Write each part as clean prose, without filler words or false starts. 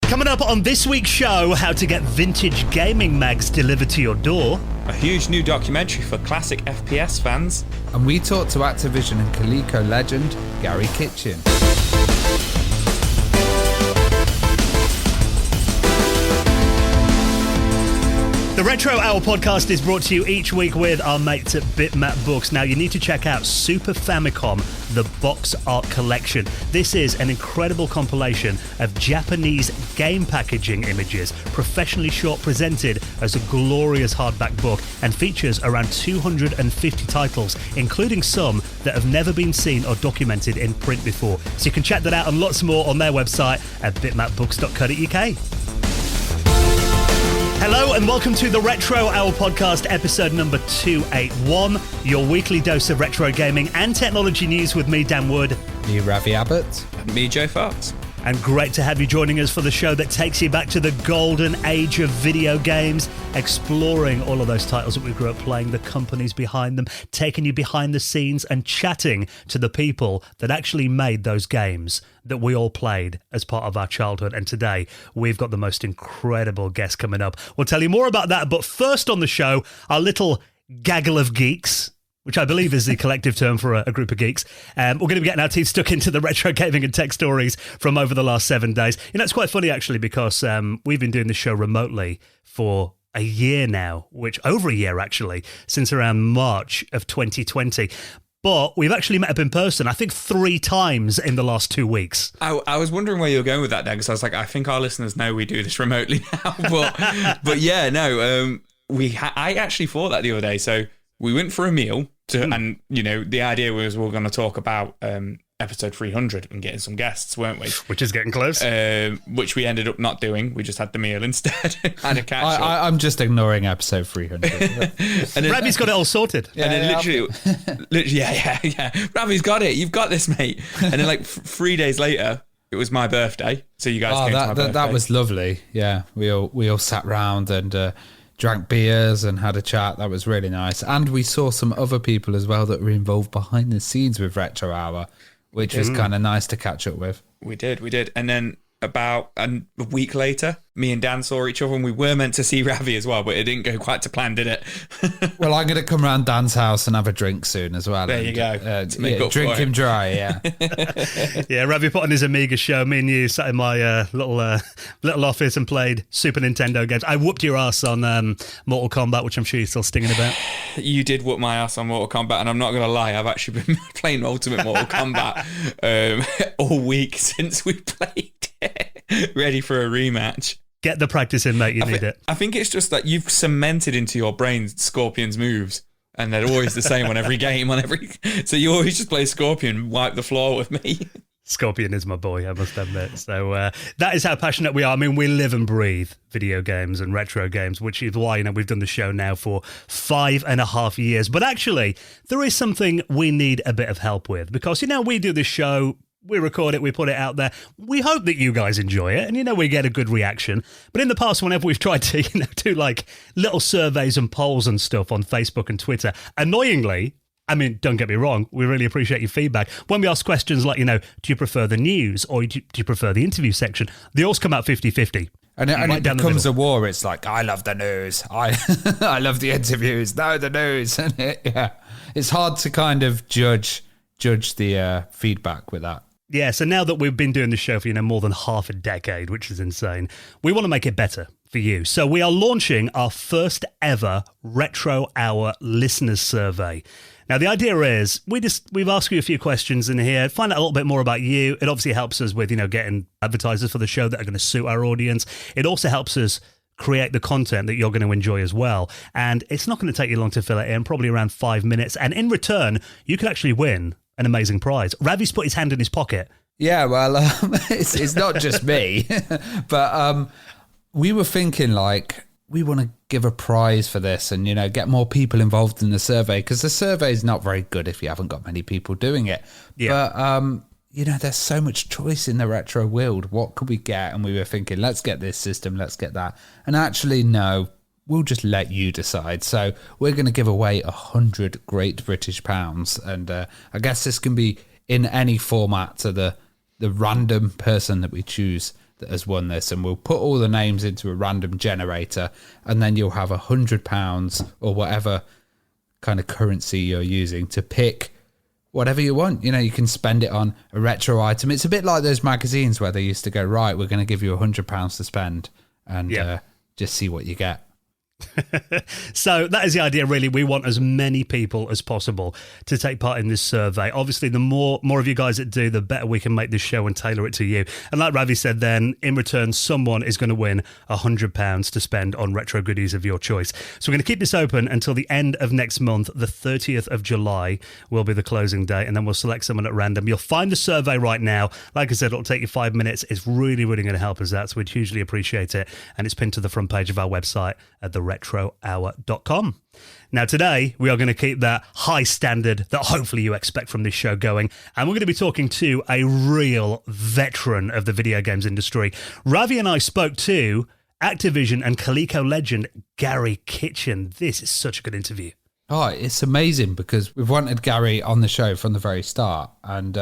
Coming up on this week's show, how to get vintage gaming mags delivered to your door. A huge new documentary for classic FPS fans. And we talked to Activision and Coleco legend, Garry Kitchen. The Retro Hour podcast is brought to you each week with our mates at Bitmap Books. Now, you need to check out Super Famicom, the Box Art Collection. This is an incredible compilation of Japanese game packaging images, professionally short presented as a glorious hardback book, and features around 250 titles, including some that have never been seen or documented in print before. So you can check that out and lots more on their website at bitmapbooks.co.uk. Hello and welcome to the Retro Hour podcast, episode number 281, your weekly dose of retro gaming and technology news with me, Dan Wood. Me, Ravi Abbott. And me, Joe Fox. And great to have you joining us for the show that takes you back to the golden age of video games, exploring all of those titles that we grew up playing, the companies behind them, taking you behind the scenes and chatting to the people that actually made those games that we all played as part of our childhood. And today, we've got the most incredible guest coming up. We'll tell you more about that, but first on the show, our little gaggle of geeks, which I believe is the collective term for a group of geeks. We're going to be getting our teeth stuck into the retro gaming and tech stories from over the last 7 days. You know, it's quite funny, actually, because we've been doing this show remotely for a year now, which over a year, actually, since around March of 2020. But we've actually met up in person, I think 3 times in the last 2 weeks. I was wondering where you were going with that, Dan, because I was like, I think our listeners know we do this remotely now. But yeah, no, I actually thought that the other day. So we went for a meal, and, you know, the idea was we were going to talk about episode 300 and getting some guests, weren't we? Which is getting close. Which we ended up not doing. We just had the meal instead. Had a catch up. I'm just ignoring episode 300. And then, Ravi's got it all sorted. Yeah, and then literally, yeah. Ravi's got it. You've got this, mate. And then like 3 days later, it was my birthday. So you guys came to my birthday. That was lovely. Yeah, we all sat round and drank beers and had a chat. That was really nice. And we saw some other people as well that were involved behind the scenes with Retro Hour, which was kind of nice to catch up with. We did. And then about a week later, me and Dan saw each other, and we were meant to see Ravi as well, but it didn't go quite to plan, did it? Well, I'm going to come round Dan's house and have a drink soon as well. There you go. Drink him dry, yeah. Yeah, Ravi put on his Amiga show. Me and you sat in my little office and played Super Nintendo games. I whooped your ass on Mortal Kombat, which I'm sure you're still stinging about. You did whoop my ass on Mortal Kombat, and I'm not going to lie, I've actually been playing Ultimate Mortal Kombat all week since we played it, ready for a rematch. Get the practice in, mate. You need it. I think it's just that you've cemented into your brain Scorpion's moves, and they're always the same on every game. So you always just play Scorpion, wipe the floor with me. Scorpion is my boy, I must admit. So that is how passionate we are. I mean, we live and breathe video games and retro games, which is why, you know, we've done the show now for 5.5 years. But actually, there is something we need a bit of help with, because, you know, we do this show, we record it, we put it out there. We hope that you guys enjoy it, and, you know, we get a good reaction. But in the past, whenever we've tried to, you know, do like little surveys and polls and stuff on Facebook and Twitter, annoyingly, I mean, don't get me wrong, we really appreciate your feedback. When we ask questions like, you know, do you prefer the news or do you prefer the interview section? They always come out 50-50. And it becomes a war. It's like, I love the news. I love the interviews. No, the news. And it's hard to kind of judge the feedback with that. Yeah, so now that we've been doing the show for, you know, more than half a decade, which is insane, we want to make it better for you. So we are launching our first ever Retro Hour listeners survey. Now, the idea is we've asked you a few questions in here, find out a little bit more about you. It obviously helps us with, you know, getting advertisers for the show that are going to suit our audience. It also helps us create the content that you're going to enjoy as well. And it's not going to take you long to fill it in, probably around 5 minutes. And in return, you could actually win an amazing prize. Ravi's put his hand in his pocket. Yeah, well, it's not just me, but we were thinking, like, we want to give a prize for this and, you know, get more people involved in the survey, because the survey is not very good if you haven't got many people doing it. Yeah. But, you know, there's so much choice in the retro world. What could we get? And we were thinking, let's get this system, let's get that. And actually, no, we'll just let you decide. So we're going to give away 100 Great British Pounds. And I guess this can be in any format to the random person that we choose that has won this, and we'll put all the names into a random generator, and then you'll have £100 or whatever kind of currency you're using to pick whatever you want. You know, you can spend it on a retro item. It's a bit like those magazines where they used to go, right, we're going to give you £100 to spend, and just see what you get. So that is the idea, really. We want as many people as possible to take part in this survey. Obviously, the more of you guys that do, the better we can make this show and tailor it to you. And like Ravi said then, in return, someone is going to win £100 to spend on retro goodies of your choice. So we're going to keep this open until the end of next month. The 30th of July will be the closing date, and then we'll select someone at random. You'll find the survey right now. Like I said, it'll take you 5 minutes. It's really, really going to help us out, so we'd hugely appreciate it. And it's pinned to the front page of our website at theretrohour.com. Now, today, we are going to keep that high standard that hopefully you expect from this show going, and we're going to be talking to a real veteran of the video games industry. Ravi and I spoke to Activision and Coleco legend Garry Kitchen. This is such a good interview. Oh, it's amazing because we've wanted Garry on the show from the very start, and,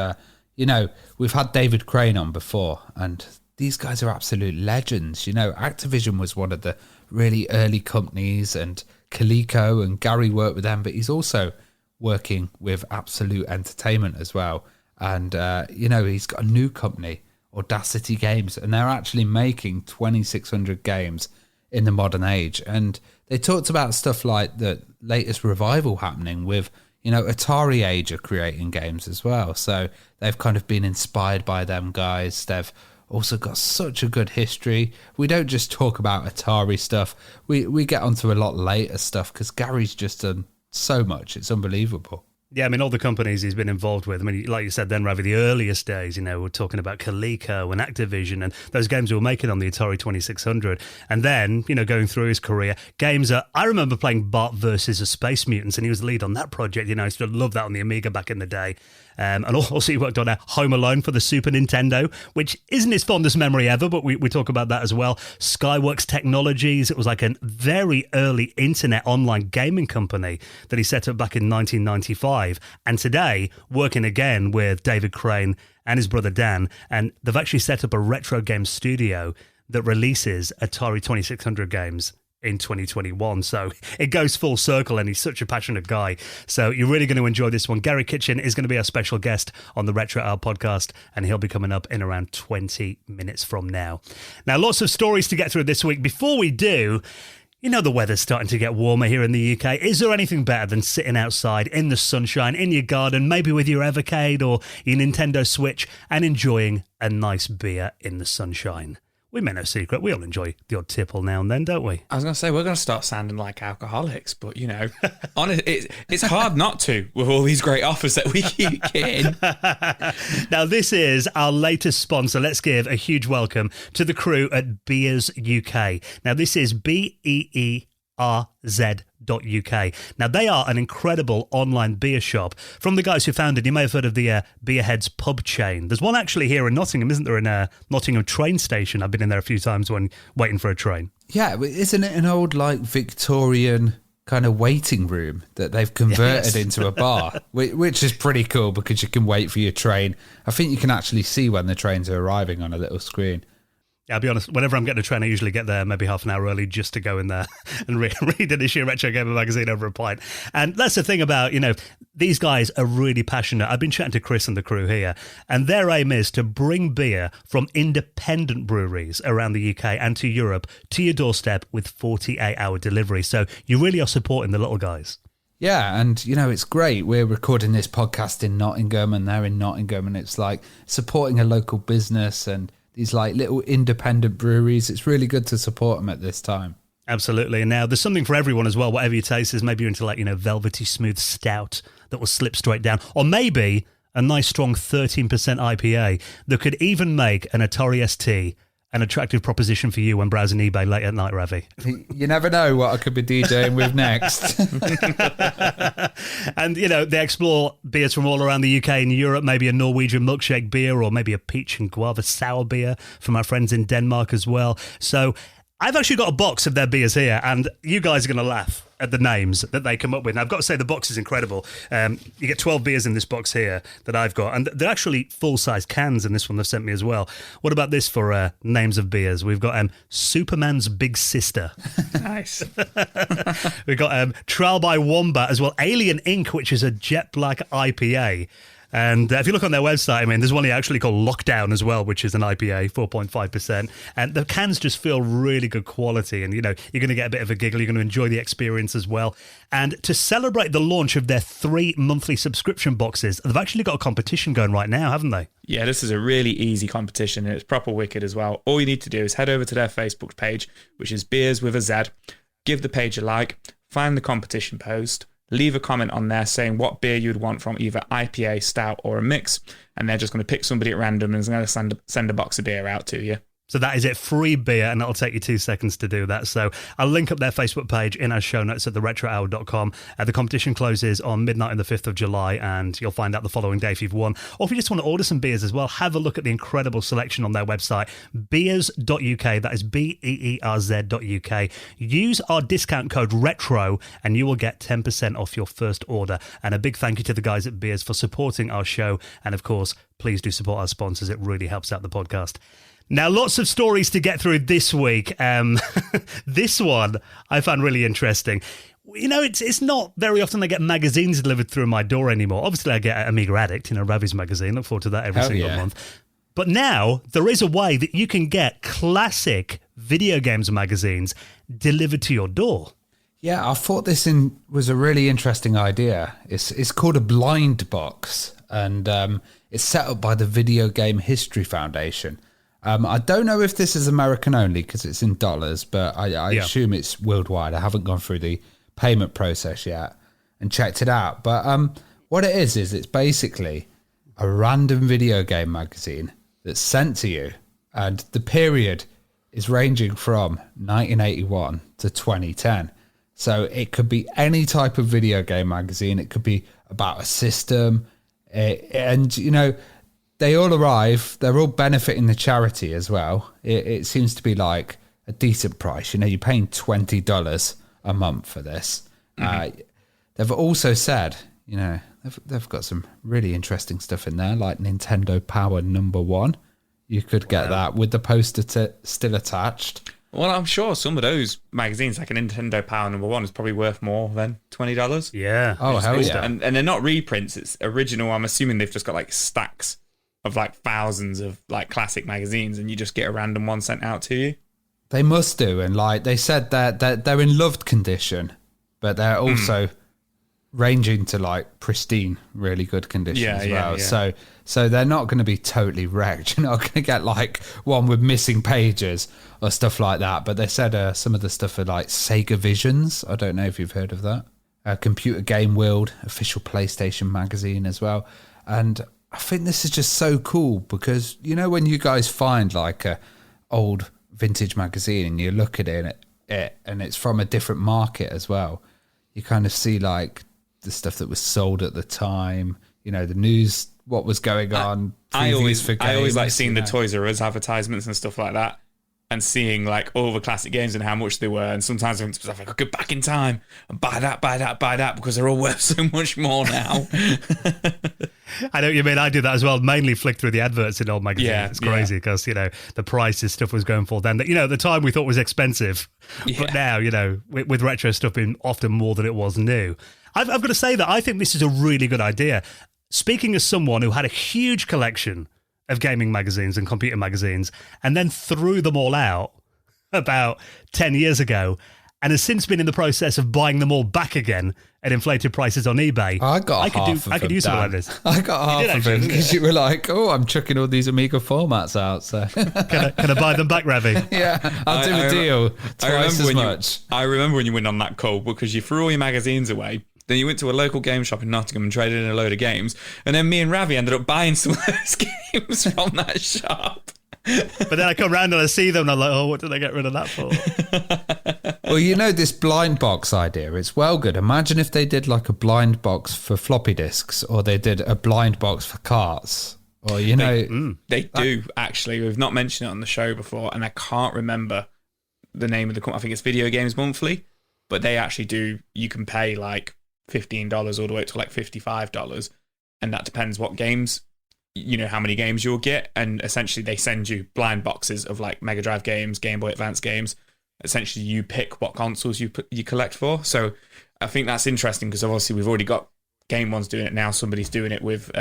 we've had David Crane on before, and these guys are absolute legends. You know, Activision was one of the really early companies, and Coleco, and Garry worked with them, but he's also working with Absolute Entertainment as well. And, he's got a new company, Audacity Games, and they're actually making 2,600 games in the modern age. And they talked about stuff like the latest revival happening with, Atari Age are creating games as well. So they've kind of been inspired by them guys. They've also got such a good history. We don't just talk about Atari stuff. We get onto a lot later stuff because Garry's just done so much. It's unbelievable. Yeah, I mean, all the companies he's been involved with. I mean, like you said then, Ravi, the earliest days, we're talking about Coleco and Activision and those games we were making on the Atari 2600. And then, going through his career, games that I remember playing Bart versus the Space Mutants, and he was the lead on that project. I used to love that on the Amiga back in the day. And also he worked on Home Alone for the Super Nintendo, which isn't his fondest memory ever, but we talk about that as well. Skyworks Technologies, it was like a very early internet online gaming company that he set up back in 1995. And today, working again with David Crane and his brother Dan, and they've actually set up a retro game studio that releases Atari 2600 games in 2021. So it goes full circle, and he's such a passionate guy. So you're really going to enjoy this one. Garry Kitchen is going to be our special guest on the Retro Hour podcast, and he'll be coming up in around 20 minutes from now. Now, lots of stories to get through this week. Before we do, the weather's starting to get warmer here in the UK. Is there anything better than sitting outside in the sunshine, in your garden, maybe with your Evercade or your Nintendo Switch, and enjoying a nice beer in the sunshine? We make no secret, we all enjoy the odd tipple now and then, don't we? I was going to say, we're going to start sounding like alcoholics, but, honestly, it's hard not to with all these great offers that we keep getting. Now, this is our latest sponsor. Let's give a huge welcome to the crew at Beers UK. Now, this is BEERZ.UK. Now, they are an incredible online beer shop from the guys who founded, you may have heard of the Beerheads pub chain. There's one actually here in Nottingham, isn't there, in a Nottingham train station? I've been in there a few times when waiting for a train. Yeah, isn't it an old, Victorian kind of waiting room that they've converted into a bar, which is pretty cool because you can wait for your train. I think you can actually see when the trains are arriving on a little screen. Yeah, I'll be honest, whenever I'm getting a train, I usually get there maybe half an hour early just to go in there and read an issue of Retro Gamer magazine over a pint. And that's the thing about, these guys are really passionate. I've been chatting to Chris and the crew here, and their aim is to bring beer from independent breweries around the UK and to Europe to your doorstep with 48-hour delivery. So you really are supporting the little guys. Yeah, and, it's great. We're recording this podcast in Nottingham, and they're in Nottingham, and it's like supporting a local business and these little independent breweries. It's really good to support them at this time. Absolutely. And now there's something for everyone as well. Whatever your taste is, maybe you're into velvety smooth stout that will slip straight down, or maybe a nice strong 13% IPA that could even make an Atari ST an attractive proposition for you when browsing eBay late at night, Ravi. You never know what I could be DJing with next. And, they explore beers from all around the UK and Europe, maybe a Norwegian milkshake beer or maybe a peach and guava sour beer from our friends in Denmark as well. So I've actually got a box of their beers here, and you guys are going to laugh. at the names that they come up with. And I've got to say, the box is incredible. You get 12 beers in this box here that I've got, and they're actually full-size cans in this one they've sent me as well. What about this for names of beers? We've got Superman's Big Sister. Nice. We've got Trial by Wombat as well. Alien Ink, which is a jet black IPA. And if you look on their website, I mean, there's one here actually called Lockdown as well, which is an IPA, 4.5%. And the cans just feel really good quality. And, you know, you're going to get a bit of a giggle. You're going to enjoy the experience as well. And to celebrate the launch of their 3 monthly subscription boxes, they've actually got a competition going right now, haven't they? Yeah, this is a really easy competition, and it's proper wicked as well. All you need to do is head over to their Facebook page, which is Beers with a Z. Give the page a like, find the competition post, leave a comment on there saying what beer you'd want from either IPA, stout, or a mix, and they're just going to pick somebody at random and is going to send a box of beer out to you. So that is it, free beer, and that'll take you 2 seconds to do that. So I'll link up their Facebook page in our show notes at theretrohour.com. The competition closes on midnight on the 5th of July, and you'll find out the following day if you've won. Or if you just want to order some beers as well, have a look at the incredible selection on their website, beers.uk. That is beerz.uk. Use our discount code RETRO, and you will get 10% off your first order. And a big thank you to the guys at Beers for supporting our show. And of course, please do support our sponsors. It really helps out the podcast. Now, lots of stories to get through this week. This one I found really interesting. You know, it's not very often I get magazines delivered through my door anymore. Obviously, I get Amiga Addict, Ravi's magazine. Look forward to that every single month. But now there is a way that you can get classic video games magazines delivered to your door. Yeah, I thought this was a really interesting idea. It's called a blind box, and it's set up by the Video Game History Foundation. I don't know if this is American only because it's in dollars, but I assume it's worldwide. I haven't gone through the payment process yet and checked it out. But what it is it's basically a random video game magazine that's sent to you, and the period is ranging from 1981 to 2010. So it could be any type of video game magazine. It could be about a system, and they all arrive. They're all benefiting the charity as well. It seems to be like a decent price. You're paying $20 a month for this. Mm-hmm. They've also said, they've got some really interesting stuff in there, like Nintendo Power #1. You could get that with the poster still attached. Well, I'm sure some of those magazines, like a Nintendo Power #1, is probably worth more than $20. Yeah. Oh, hell yeah. And they're not reprints. It's original. I'm assuming they've just got like stacks of like thousands of like classic magazines, and you just get a random one sent out to you. They must do, and like they said that they're in loved condition, but they're also ranging to like pristine, really good condition as well. Yeah. So they're not going to be totally wrecked. You're not going to get like one with missing pages or stuff like that. But they said some of the stuff are like Sega Visions. I don't know if you've heard of that. Computer Game World, official PlayStation magazine as well, and I think this is just so cool because, when you guys find like a old vintage magazine and you look at it and it's from a different market as well, you kind of see like the stuff that was sold at the time, the news, what was going on. I always like seeing the Toys R Us advertisements and stuff like that, and seeing like all the classic games and how much they were. And sometimes I'm like, I go back in time and buy that because they're all worth so much more now. I know what you mean. I do that as well. Mainly flick through the adverts in old magazines. Yeah, it's crazy because, the prices stuff was going for then. That, at the time we thought was expensive. Yeah. But now, with retro stuff being often more than it was new. I've got to say that I think this is a really good idea. Speaking as someone who had a huge collection of gaming magazines and computer magazines and then threw them all out about 10 years ago and has since been in the process of buying them all back again at inflated prices on eBay. I could use something like this. I got half of them because you were like, I'm chucking all these Amiga formats out. So can I buy them back, Ravi? Yeah, I'll do a deal twice as much. I remember when you went on that call because you threw all your magazines away. Then you went to a local game shop in Nottingham and traded in a load of games. And then me and Ravi ended up buying some of those games from that shop. But then I come around and I see them and I'm like, what did I get rid of that for? Well, this blind box idea, it's well good. Imagine if they did like a blind box for floppy disks, or they did a blind box for carts. Or, They do, actually. We've not mentioned it on the show before, and I can't remember the name of the company. I think it's Video Games Monthly. but they actually do. You can pay like $15 all the way up to like $55, and that depends what games, how many games you'll get, and essentially they send you blind boxes of like Mega Drive games, Game Boy Advance games. Essentially, you pick what consoles you collect for. So I think that's interesting because obviously we've already got Game One's doing it now. Somebody's doing it with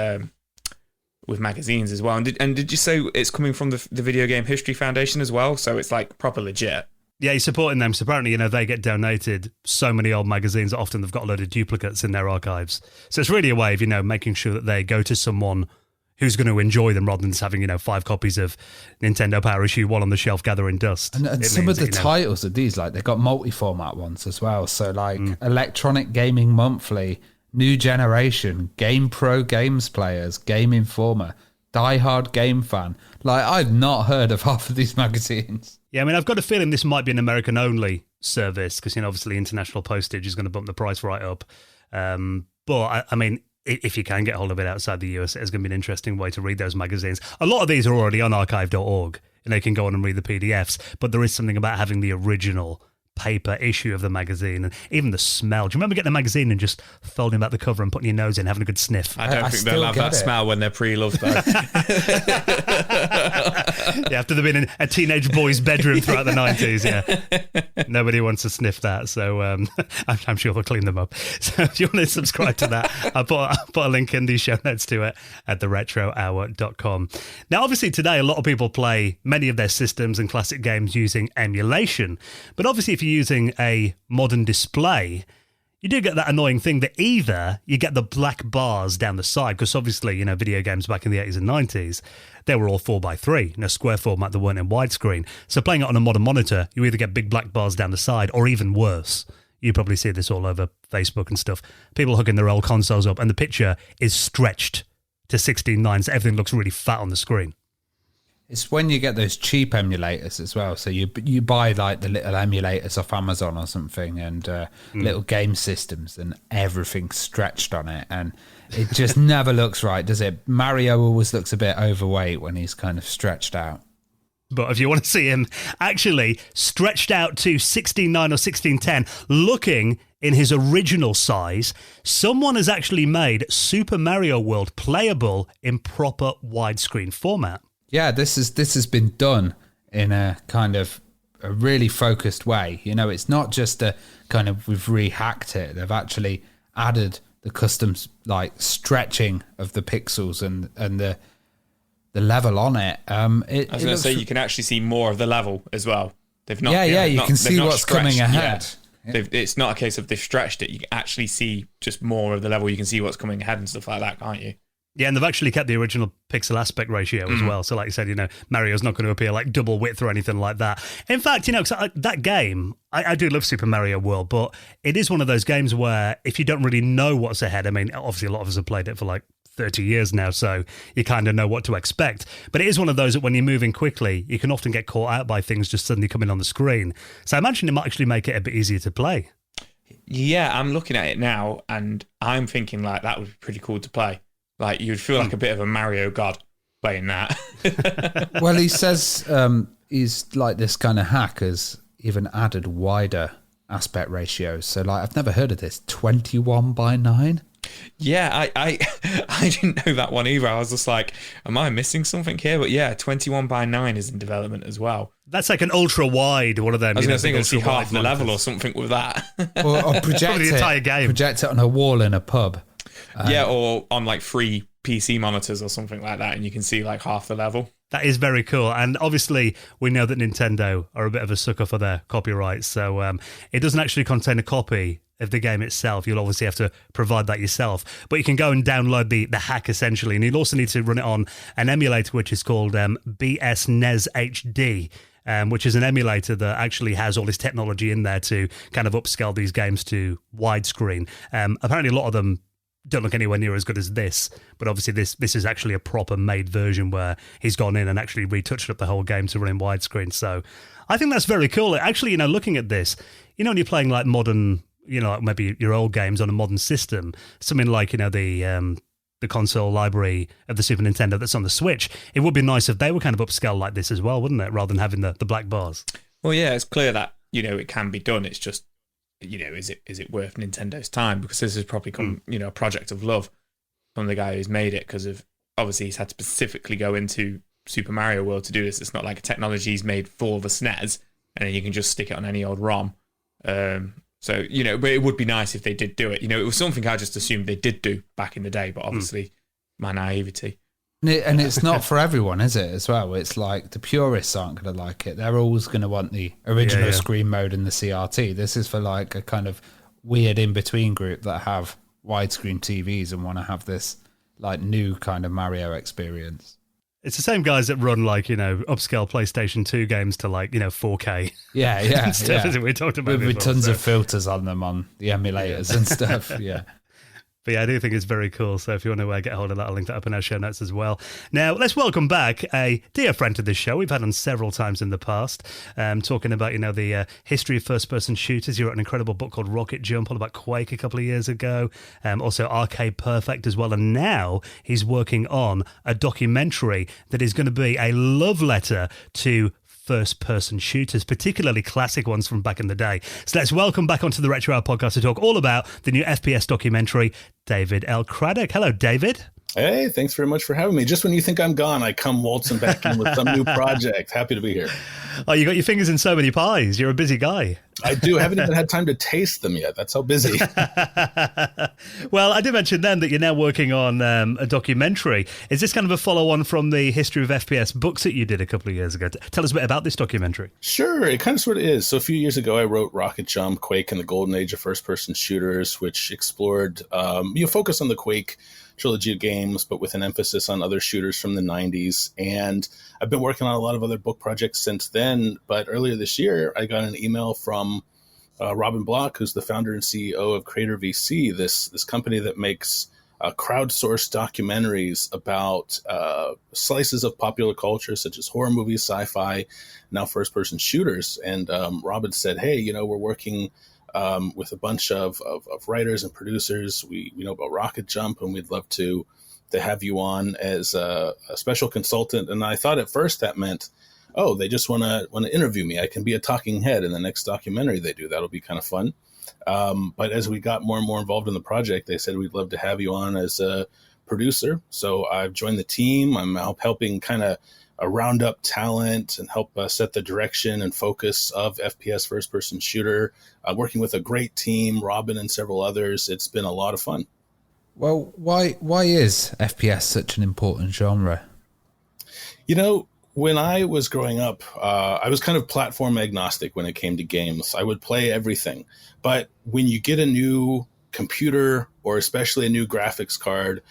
magazines as well. And did you say it's coming from the Video Game History Foundation as well? So it's like proper legit. Yeah, he's supporting them. So apparently, they get donated so many old magazines that often they've got a load of duplicates in their archives. So it's really a way of, making sure that they go to someone who's going to enjoy them rather than just having, 5 copies of Nintendo Power Issue 1 on the shelf gathering dust. And some of the titles of these, like, they've got multi-format ones as well. So, like, Electronic Gaming Monthly, New Generation, Game Pro Games Players, Game Informer, Die Hard Game Fan. Like, I've not heard of half of these magazines. Yeah, I've got a feeling this might be an American-only service because, obviously international postage is going to bump the price right up. But, if you can get hold of it outside the US, it's going to be an interesting way to read those magazines. A lot of these are already on archive.org, and they can go on and read the PDFs, but there is something about having the original paper issue of the magazine, and even the smell. Do you remember getting a magazine and just folding back the cover and putting your nose in, having a good sniff? I don't think they'll have that smell when they're pre-loved, though. Yeah, after they've been in a teenage boy's bedroom throughout the 90s, yeah. Nobody wants to sniff that, so I'm sure they'll clean them up. So if you want to subscribe to that, I'll put a link in the show notes to it at theretrohour.com. Now, obviously, today, a lot of people play many of their systems and classic games using emulation, but obviously, if you're using a modern display, you do get that annoying thing that either you get the black bars down the side, because obviously, video games back in the 80s and 90s, they were all 4:3, square format that weren't in widescreen. So playing it on a modern monitor, you either get big black bars down the side, or even worse, you probably see this all over Facebook and stuff, people hooking their old consoles up and the picture is stretched to 16:9, so everything looks really fat on the screen. It's when you get those cheap emulators as well. So you buy like the little emulators off Amazon or something, and little game systems, and everything's stretched on it, and it just never looks right, does it? Mario always looks a bit overweight when he's kind of stretched out. But if you want to see him actually stretched out to 16:9 or 16:10, looking in his original size, someone has actually made Super Mario World playable in proper widescreen format. Yeah, this has been done in a kind of a really focused way. It's not just a kind of we've rehacked it. They've actually added the custom like stretching of the pixels and the level on it. I was going to say you can actually see more of the level as well. They've not. You can see what's coming ahead. Yeah. It's not a case of they've stretched it. You can actually see just more of the level. You can see what's coming ahead and stuff like that, can't you? Yeah, and they've actually kept the original pixel aspect ratio as well. So like you said, Mario's not going to appear like double width or anything like that. In fact, that game, I do love Super Mario World, but it is one of those games where if you don't really know what's ahead, obviously a lot of us have played it for like 30 years now, so you kind of know what to expect. But it is one of those that when you're moving quickly, you can often get caught out by things just suddenly coming on the screen. So I imagine it might actually make it a bit easier to play. Yeah, I'm looking at it now, and I'm thinking like that would be pretty cool to play. Like, you'd feel like a bit of a Mario god playing that. Well, he says he's like this kind of hack has even added wider aspect ratios. So, like, I've never heard of this. 21:9? Yeah, I didn't know that one either. I was just like, am I missing something here? But yeah, 21:9 is in development as well. That's like an ultra wide one of them. I was going to think I'll see half the level or something with that. Or project the entire game. Project it on a wall in a pub. Or on like free PC monitors or something like that, and you can see like half the level. That is very cool. And obviously, we know that Nintendo are a bit of a sucker for their copyrights. So it doesn't actually contain a copy of the game itself. You'll obviously have to provide that yourself. But you can go and download the hack, essentially. And you'll also need to run it on an emulator, which is called BSNES HD. Which is an emulator that actually has all this technology in there to kind of upscale these games to widescreen. Apparently, a lot of them don't look anywhere near as good as this, but obviously this is actually a proper made version where he's gone in and actually retouched up the whole game to run in widescreen. So I think that's very cool. Actually, looking at this, when you're playing like modern, like maybe your old games on a modern system, something like, the console library of the Super Nintendo that's on the Switch, it would be nice if they were kind of upscaled like this as well, wouldn't it? Rather than having the black bars. Well, yeah, it's clear that, it can be done. It's just, is it worth Nintendo's time? Because this has probably come, a project of love from the guy who's made it, because of obviously he's had to specifically go into Super Mario World to do this. It's not like a technology he's made for the SNES, and then you can just stick it on any old ROM. So, but it would be nice if they did do it. It was something I just assumed they did do back in the day, but obviously my naivety. And it's not for everyone, is it, as well? It's like the purists aren't going to like it. They're always going to want the original screen mode and the CRT. This is for like a kind of weird in-between group that have widescreen TVs and want to have this like new kind of Mario experience. It's the same guys that run like, upscale PlayStation 2 games to like, 4K. Yeah. Stuff, isn't it? We talked about with tons of filters on them on the emulators and stuff. Yeah. But yeah, I do think it's very cool. So if you want to get hold of that, I'll link that up in our show notes as well. Now, let's welcome back a dear friend to this show. We've had on several times in the past, talking about, the history of first-person shooters. You wrote an incredible book called Rocket Jump, all about Quake a couple of years ago. Also Arcade Perfect as well. And now he's working on a documentary that is going to be a love letter to first-person shooters, particularly classic ones from back in the day. So let's welcome back onto the Retro Hour podcast to talk all about the new FPS documentary, David L. Craddock. Hello, David. Hey, thanks very much for having me. Just when you think I'm gone, I come waltzing back in with some new project. Happy to be here. Oh, you got your fingers in so many pies. You're a busy guy. I do. I haven't even had time to taste them yet. That's how busy. Well, I did mention then that you're now working on a documentary. Is this kind of a follow-on from the history of FPS books that you did a couple of years ago? Tell us a bit about this documentary. Sure. It kind of sort of is. So a few years ago, I wrote Rocket Jump, Quake, and the Golden Age of First-Person Shooters, which explored, focus on the Quake trilogy of games, but with an emphasis on other shooters from the 90s. And I've been working on a lot of other book projects since then. But earlier this year, I got an email from Robin Block, who's the founder and CEO of Creator VC, this company that makes crowdsourced documentaries about slices of popular culture, such as horror movies, sci-fi, now first-person shooters. And Robin said, hey, we're working with a bunch of writers and producers. We know about Rocket Jump, and we'd love to have you on as a special consultant. And I thought at first that meant, oh, they just want to interview me. I can be a talking head in the next documentary they do. That'll be kind of fun. But as we got more and more involved in the project, they said, we'd love to have you on as a producer. So I've joined the team. I'm helping kind of round up talent and help set the direction and focus of FPS first-person shooter, working with a great team, Robin and several others. It's been a lot of fun. Well, why is FPS such an important genre? When I was growing up, I was kind of platform agnostic when it came to games. I would play everything. But when you get a new computer or especially a new graphics card,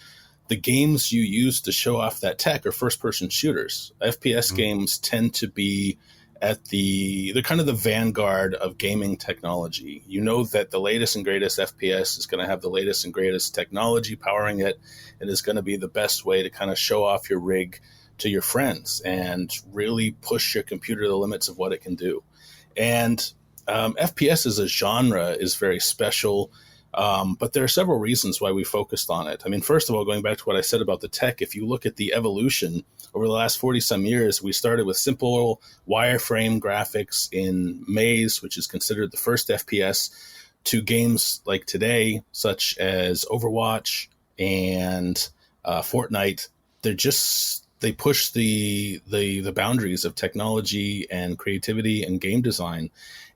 the games you use to show off that tech are first-person shooters. FPS games tend to be they're kind of the vanguard of gaming technology. You know that the latest and greatest FPS is going to have the latest and greatest technology powering it. It is going to be the best way to kind of show off your rig to your friends and really push your computer to the limits of what it can do. And FPS as a genre is very special. But there are several reasons why we focused on it. I mean, first of all, going back to what I said about the tech, if you look at the evolution over the last 40-some years, we started with simple wireframe graphics in Maze, which is considered the first FPS, to games like today, such as Overwatch and Fortnite. They push the boundaries of technology and creativity and game design.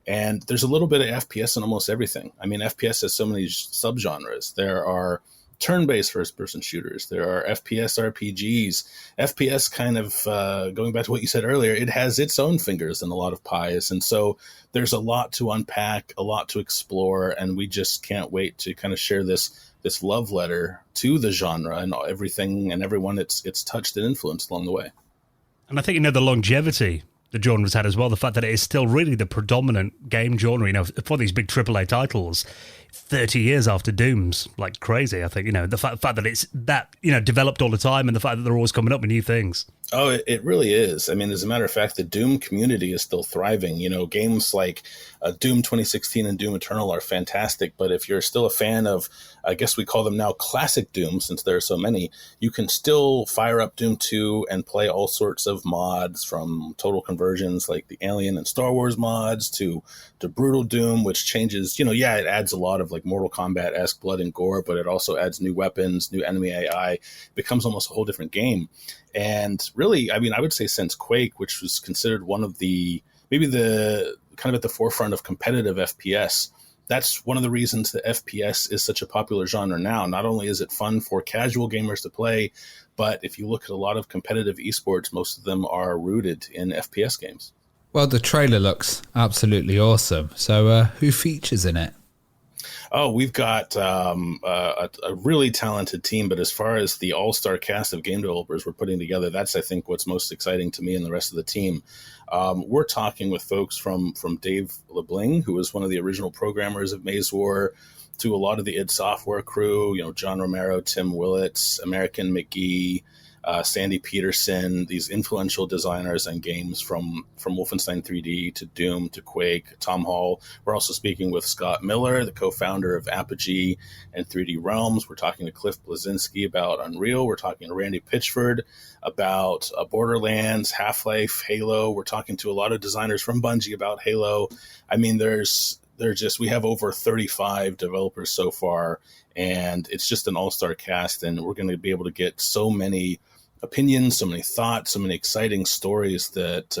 And there's a little bit of FPS in almost everything. I mean, FPS has so many subgenres. There are turn-based first-person shooters. There are FPS RPGs. FPS kind of, going back to what you said earlier, it has its own fingers in a lot of pies. And so there's a lot to unpack, a lot to explore, and we just can't wait to kind of share this love letter to the genre and everything and everyone it's touched and influenced along the way. And I think, the longevity the genre's had as well, the fact that it is still really the predominant game genre, for these big AAA titles, 30 years after Doom's like crazy, I think, the fact that it's that, developed all the time and the fact that they're always coming up with new things. Oh, it really is. I mean, as a matter of fact, the Doom community is still thriving. You know, games like Doom 2016 and Doom Eternal are fantastic. But if you're still a fan of, I guess we call them now classic Doom, since there are so many, you can still fire up Doom 2 and play all sorts of mods, from total conversions like the Alien and Star Wars mods to Brutal Doom, which changes, you know, yeah, it adds a lot of like Mortal Kombat-esque blood and gore, but it also adds new weapons, new enemy AI. It becomes almost a whole different game. And really, I mean, I would say since Quake, which was considered one of the, maybe the kind of at the forefront of competitive FPS, that's one of the reasons that FPS is such a popular genre now. Not only is it fun for casual gamers to play, but if you look at a lot of competitive esports, most of them are rooted in FPS games. Well, the trailer looks absolutely awesome. So who features in it? Oh, we've got a really talented team, but as far as the all-star cast of game developers we're putting together, that's, I think, what's most exciting to me and the rest of the team. We're talking with folks from Dave LeBling, who was one of the original programmers of Maze War, to a lot of the id Software crew, you know, John Romero, Tim Willits, American McGee, Sandy Peterson, these influential designers and games from Wolfenstein 3D to Doom to Quake, Tom Hall. We're also speaking with Scott Miller, the co-founder of Apogee and 3D Realms. We're talking to Cliff Bleszinski about Unreal. We're talking to Randy Pitchford about Borderlands, Half-Life, Halo. We're talking to a lot of designers from Bungie about Halo. I mean, we have over 35 developers so far, and it's just an all-star cast, and we're going to be able to get so many opinions, so many thoughts, so many exciting stories that,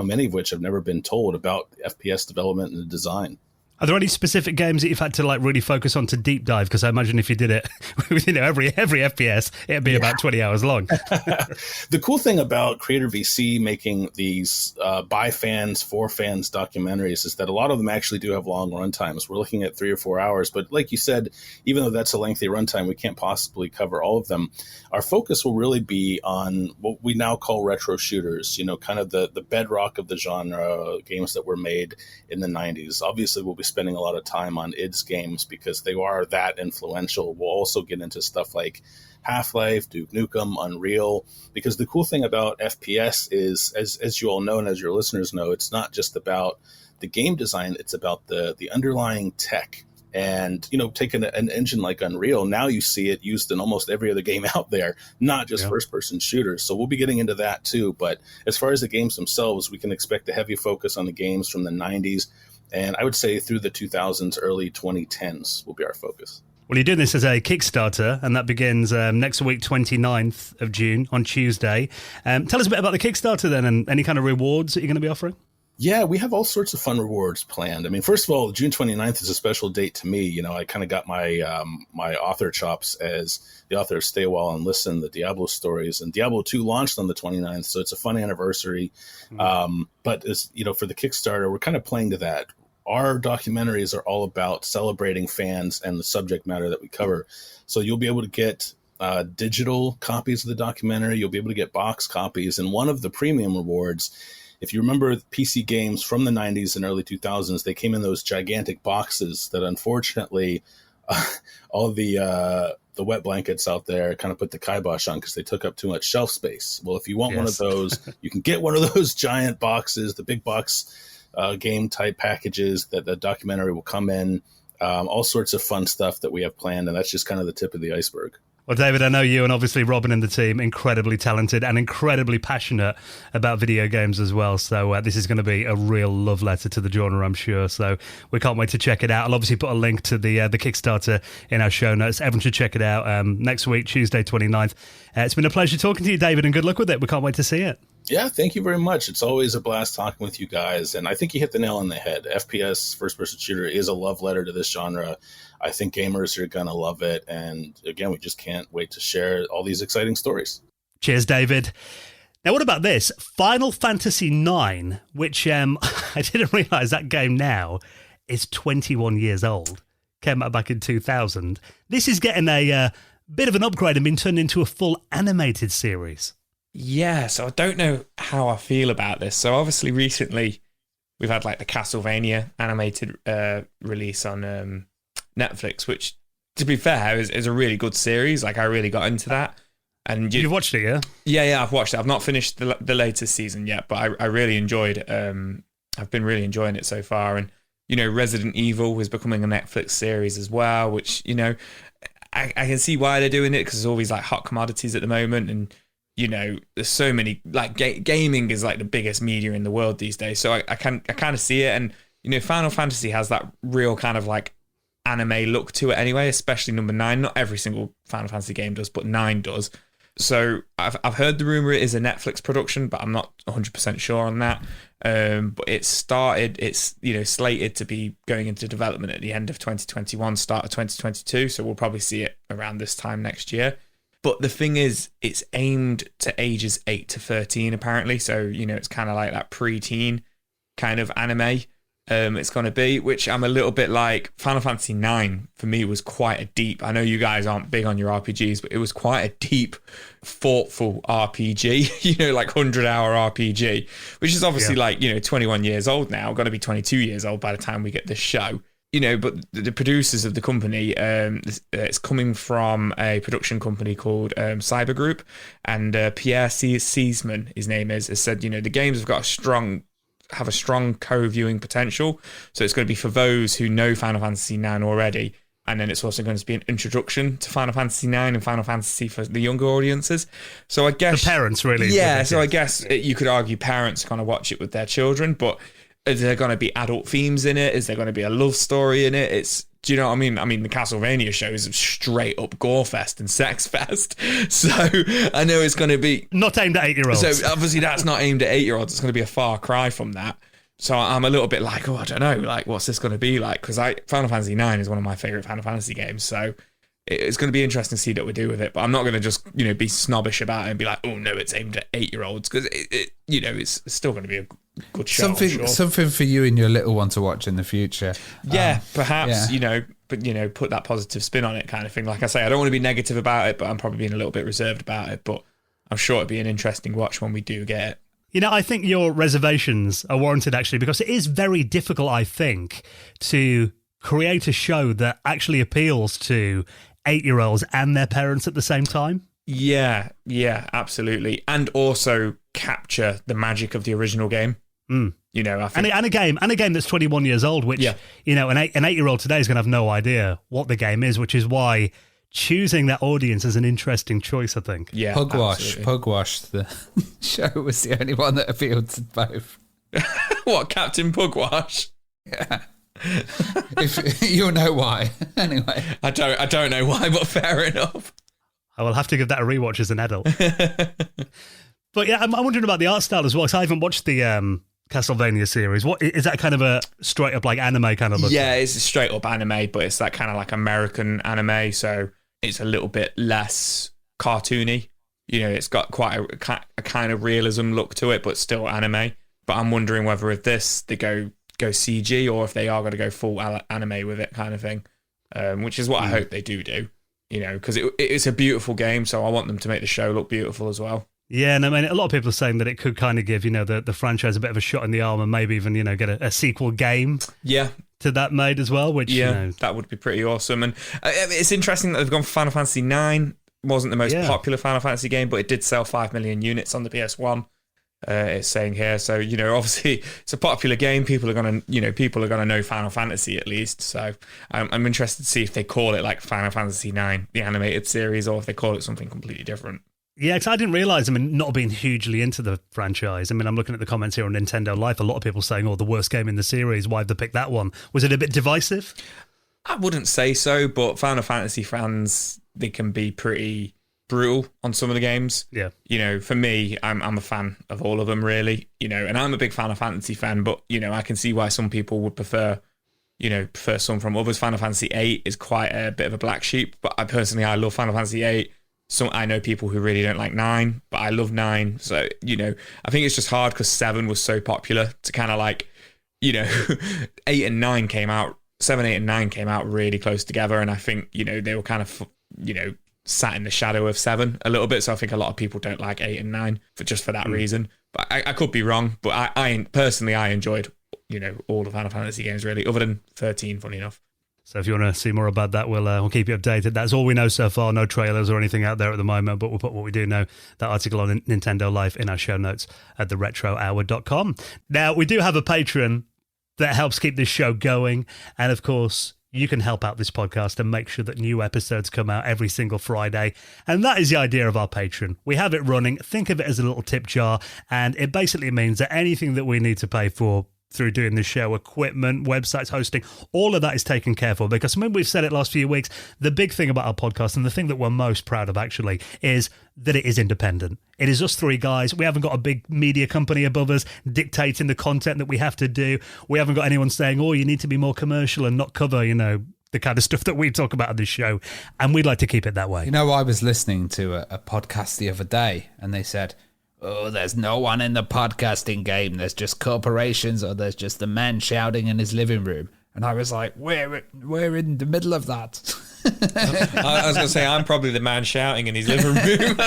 many of which have never been told about FPS development and design. Are there any specific games that you've had to like really focus on to deep dive? Because I imagine if you did it, every FPS, it'd be about 20 hours long. The cool thing about Creator VC making these by fans, for fans documentaries is that a lot of them actually do have long run times. We're looking at 3 or 4 hours, but like you said, even though that's a lengthy runtime, we can't possibly cover all of them. Our focus will really be on what we now call retro shooters, kind of the bedrock of the genre, games that were made in the 90s. Obviously, we'll be spending a lot of time on ids games because they are that influential. We'll also get into stuff like Half-Life, Duke Nukem, Unreal, because the cool thing about FPS is, as you all know and as your listeners know, it's not just about the game design, it's about the underlying tech. And, taking an engine like Unreal, now you see it used in almost every other game out there, not just first-person shooters. So we'll be getting into that too. But as far as the games themselves, we can expect a heavy focus on the games from the 90s. And I would say through the 2000s, early 2010s will be our focus. Well, you're doing this as a Kickstarter, and that begins next week, 29th of June, on Tuesday. Tell us a bit about the Kickstarter then, and any kind of rewards that you're going to be offering. Yeah, we have all sorts of fun rewards planned. I mean, first of all, June 29th is a special date to me. I kind of got my my author chops as the author of Stay a While and Listen, the Diablo stories. And Diablo 2 launched on the 29th, so it's a fun anniversary. But as for the Kickstarter, we're kind of playing to that. Our documentaries are all about celebrating fans and the subject matter that we cover. So you'll be able to get digital copies of the documentary. You'll be able to get box copies. And one of the premium rewards, if you remember PC games from the 90s and early 2000s, they came in those gigantic boxes that unfortunately all the wet blankets out there kind of put the kibosh on because they took up too much shelf space. Well, if you want one of those, you can get one of those giant boxes, the big box game type packages that the documentary will come in, all sorts of fun stuff that we have planned. And that's just kind of the tip of the iceberg. Well, David, I know you and obviously Robin and the team, incredibly talented and incredibly passionate about video games as well. So this is going to be a real love letter to the genre, I'm sure. So we can't wait to check it out. I'll obviously put a link to the Kickstarter in our show notes. Everyone should check it out next week, Tuesday, 29th. It's been a pleasure talking to you, David, and good luck with it. We can't wait to see it. Yeah, thank you very much. It's always a blast talking with you guys. And I think you hit the nail on the head. FPS, first-person shooter, is a love letter to this genre. I think gamers are going to love it. And again, we just can't wait to share all these exciting stories. Cheers, David. Now, what about this? Final Fantasy IX, which I didn't realise that game now is 21 years old. Came out back in 2000. This is getting a bit of an upgrade and been turned into a full animated series. Yeah, so I don't know how I feel about this. So obviously recently we've had like the Castlevania animated release on Netflix, which to be fair is a really good series. Like I really got into that. And You've watched it, yeah? Yeah, I've watched it. I've not finished the latest season yet, but I really enjoyed. I've been really enjoying it so far, and Resident Evil is becoming a Netflix series as well, which I can see why they're doing it, because there's all these like hot commodities at the moment, and there's so many like gaming is like the biggest media in the world these days. So I kind of see it, and Final Fantasy has that real kind of like anime look to it anyway, especially number 9. Not every single Final Fantasy game does, but 9 does. So I've heard the rumor it is a Netflix production, but I'm not 100% sure on that. But it's slated to be going into development at the end of 2021, start of 2022. So we'll probably see it around this time next year. But the thing is, it's aimed to ages 8 to 13 apparently. So it's kind of like that pre-teen kind of anime. It's going to be, which I'm a little bit like. Final Fantasy 9 for me was quite a deep, I know you guys aren't big on your RPGs, but it was quite a deep, thoughtful RPG, like 100-hour RPG, which is obviously 21 years old now, going to be 22 years old by the time we get this show. But the producers of the company, it's coming from a production company called Cyber Group, and Pierre Seesman, his name is, has said, the games have a strong co-viewing potential. So it's going to be for those who know Final Fantasy IX already, and then it's also going to be an introduction to Final Fantasy IX and Final Fantasy for the younger audiences. So I guess the parents really. Yeah, so I guess you could argue parents kind of watch it with their children, but is there going to be adult themes in it? Is there going to be a love story in it? Do you know what I mean? I mean, the Castlevania show is straight up gore fest and sex fest. So I know it's going to be not aimed at 8-year-olds. So obviously that's not aimed at 8-year-olds. It's going to be a far cry from that. So I'm a little bit like, I don't know, like what's this going to be like? Because Final Fantasy IX is one of my favorite Final Fantasy games. So it's going to be interesting to see what we do with it. But I'm not going to just be snobbish about it and be like, oh no, it's aimed at 8-year-olds, because it's still going to be a good show. Something for you and your little one to watch in the future. Yeah, perhaps, but put that positive spin on it kind of thing. Like I say, I don't want to be negative about it, but I'm probably being a little bit reserved about it. But I'm sure it'd be an interesting watch when we do get it. I think your reservations are warranted, actually, because it is very difficult, I think, to create a show that actually appeals to 8-year-olds and their parents at the same time. Yeah, absolutely. And also capture the magic of the original game. I think, and a game that's 21 years old, which an 8-year-old today is going to have no idea what the game is, which is why choosing that audience is an interesting choice, I think. Yeah, Pugwash, the show was the only one that appealed to both. What, Captain Pugwash? Yeah. If you'll know why. Anyway, I don't know why, but fair enough. I will have to give that a rewatch as an adult. But yeah, I'm wondering about the art style as well, because I haven't watched the Castlevania series. What is that, kind of a straight up like anime kind of look? Yeah, it's a straight up anime, but it's that kind of like American anime, so it's a little bit less cartoony. It's got quite a kind of realism look to it, but still anime. But I'm wondering whether if they go CG, or if they are going to go full anime with it kind of thing, which is what I hope they do, because it's a beautiful game, so I want them to make the show look beautiful as well. Yeah, and I mean, a lot of people are saying that it could kind of give, the franchise a bit of a shot in the arm, and maybe even, get a sequel game to that made as well, which, that would be pretty awesome. And it's interesting that they've gone for Final Fantasy IX. Wasn't the most popular Final Fantasy game, but it did sell 5 million units on the PS1. It's saying here, so obviously it's a popular game. People are gonna know Final Fantasy at least. So I'm interested to see if they call it like Final Fantasy IX, the animated series, or if they call it something completely different. Yeah, because I didn't realise, not being hugely into the franchise. I mean, I'm looking at the comments here on Nintendo Life. A lot of people saying, the worst game in the series. Why'd they pick that one? Was it a bit divisive? I wouldn't say so, but Final Fantasy fans, they can be pretty brutal on some of the games. Yeah. For me, I'm a fan of all of them, really. And I'm a big Final Fantasy fan, but, I can see why some people would prefer some from others. Final Fantasy VIII is quite a bit of a black sheep, but I love Final Fantasy VIII. So I know people who really don't like 9, but I love 9. So, I think it's just hard because 7 was so popular to kind of like, 8 and 9 came out, 7, 8 and 9 came out really close together. And I think, they were kind of, sat in the shadow of 7 a little bit. So I think a lot of people don't like 8 and 9 for that reason. But I could be wrong. But I personally, I enjoyed, all the Final Fantasy games really, other than 13, funny enough. So if you want to see more about that, we'll keep you updated. That's all we know so far. No trailers or anything out there at the moment, but we'll put what we do know, that article on Nintendo Life, in our show notes at theretrohour.com. Now, we do have a Patreon that helps keep this show going. And of course, you can help out this podcast and make sure that new episodes come out every single Friday. And that is the idea of our Patreon. We have it running. Think of it as a little tip jar. And it basically means that anything that we need to pay for through doing this show, equipment, websites, hosting, all of that is taken care of. Because I mean, we've said it last few weeks, the big thing about our podcast and the thing that we're most proud of actually is that it is independent. It is us three guys. We haven't got a big media company above us dictating the content that we have to do. We haven't got anyone saying, oh, you need to be more commercial and not cover, the kind of stuff that we talk about on this show. And we'd like to keep it that way. I was listening to a podcast the other day and they said, oh, there's no one in the podcasting game. There's just corporations, or there's just the man shouting in his living room. And I was like, we're in the middle of that. I was going to say, I'm probably the man shouting in his living room.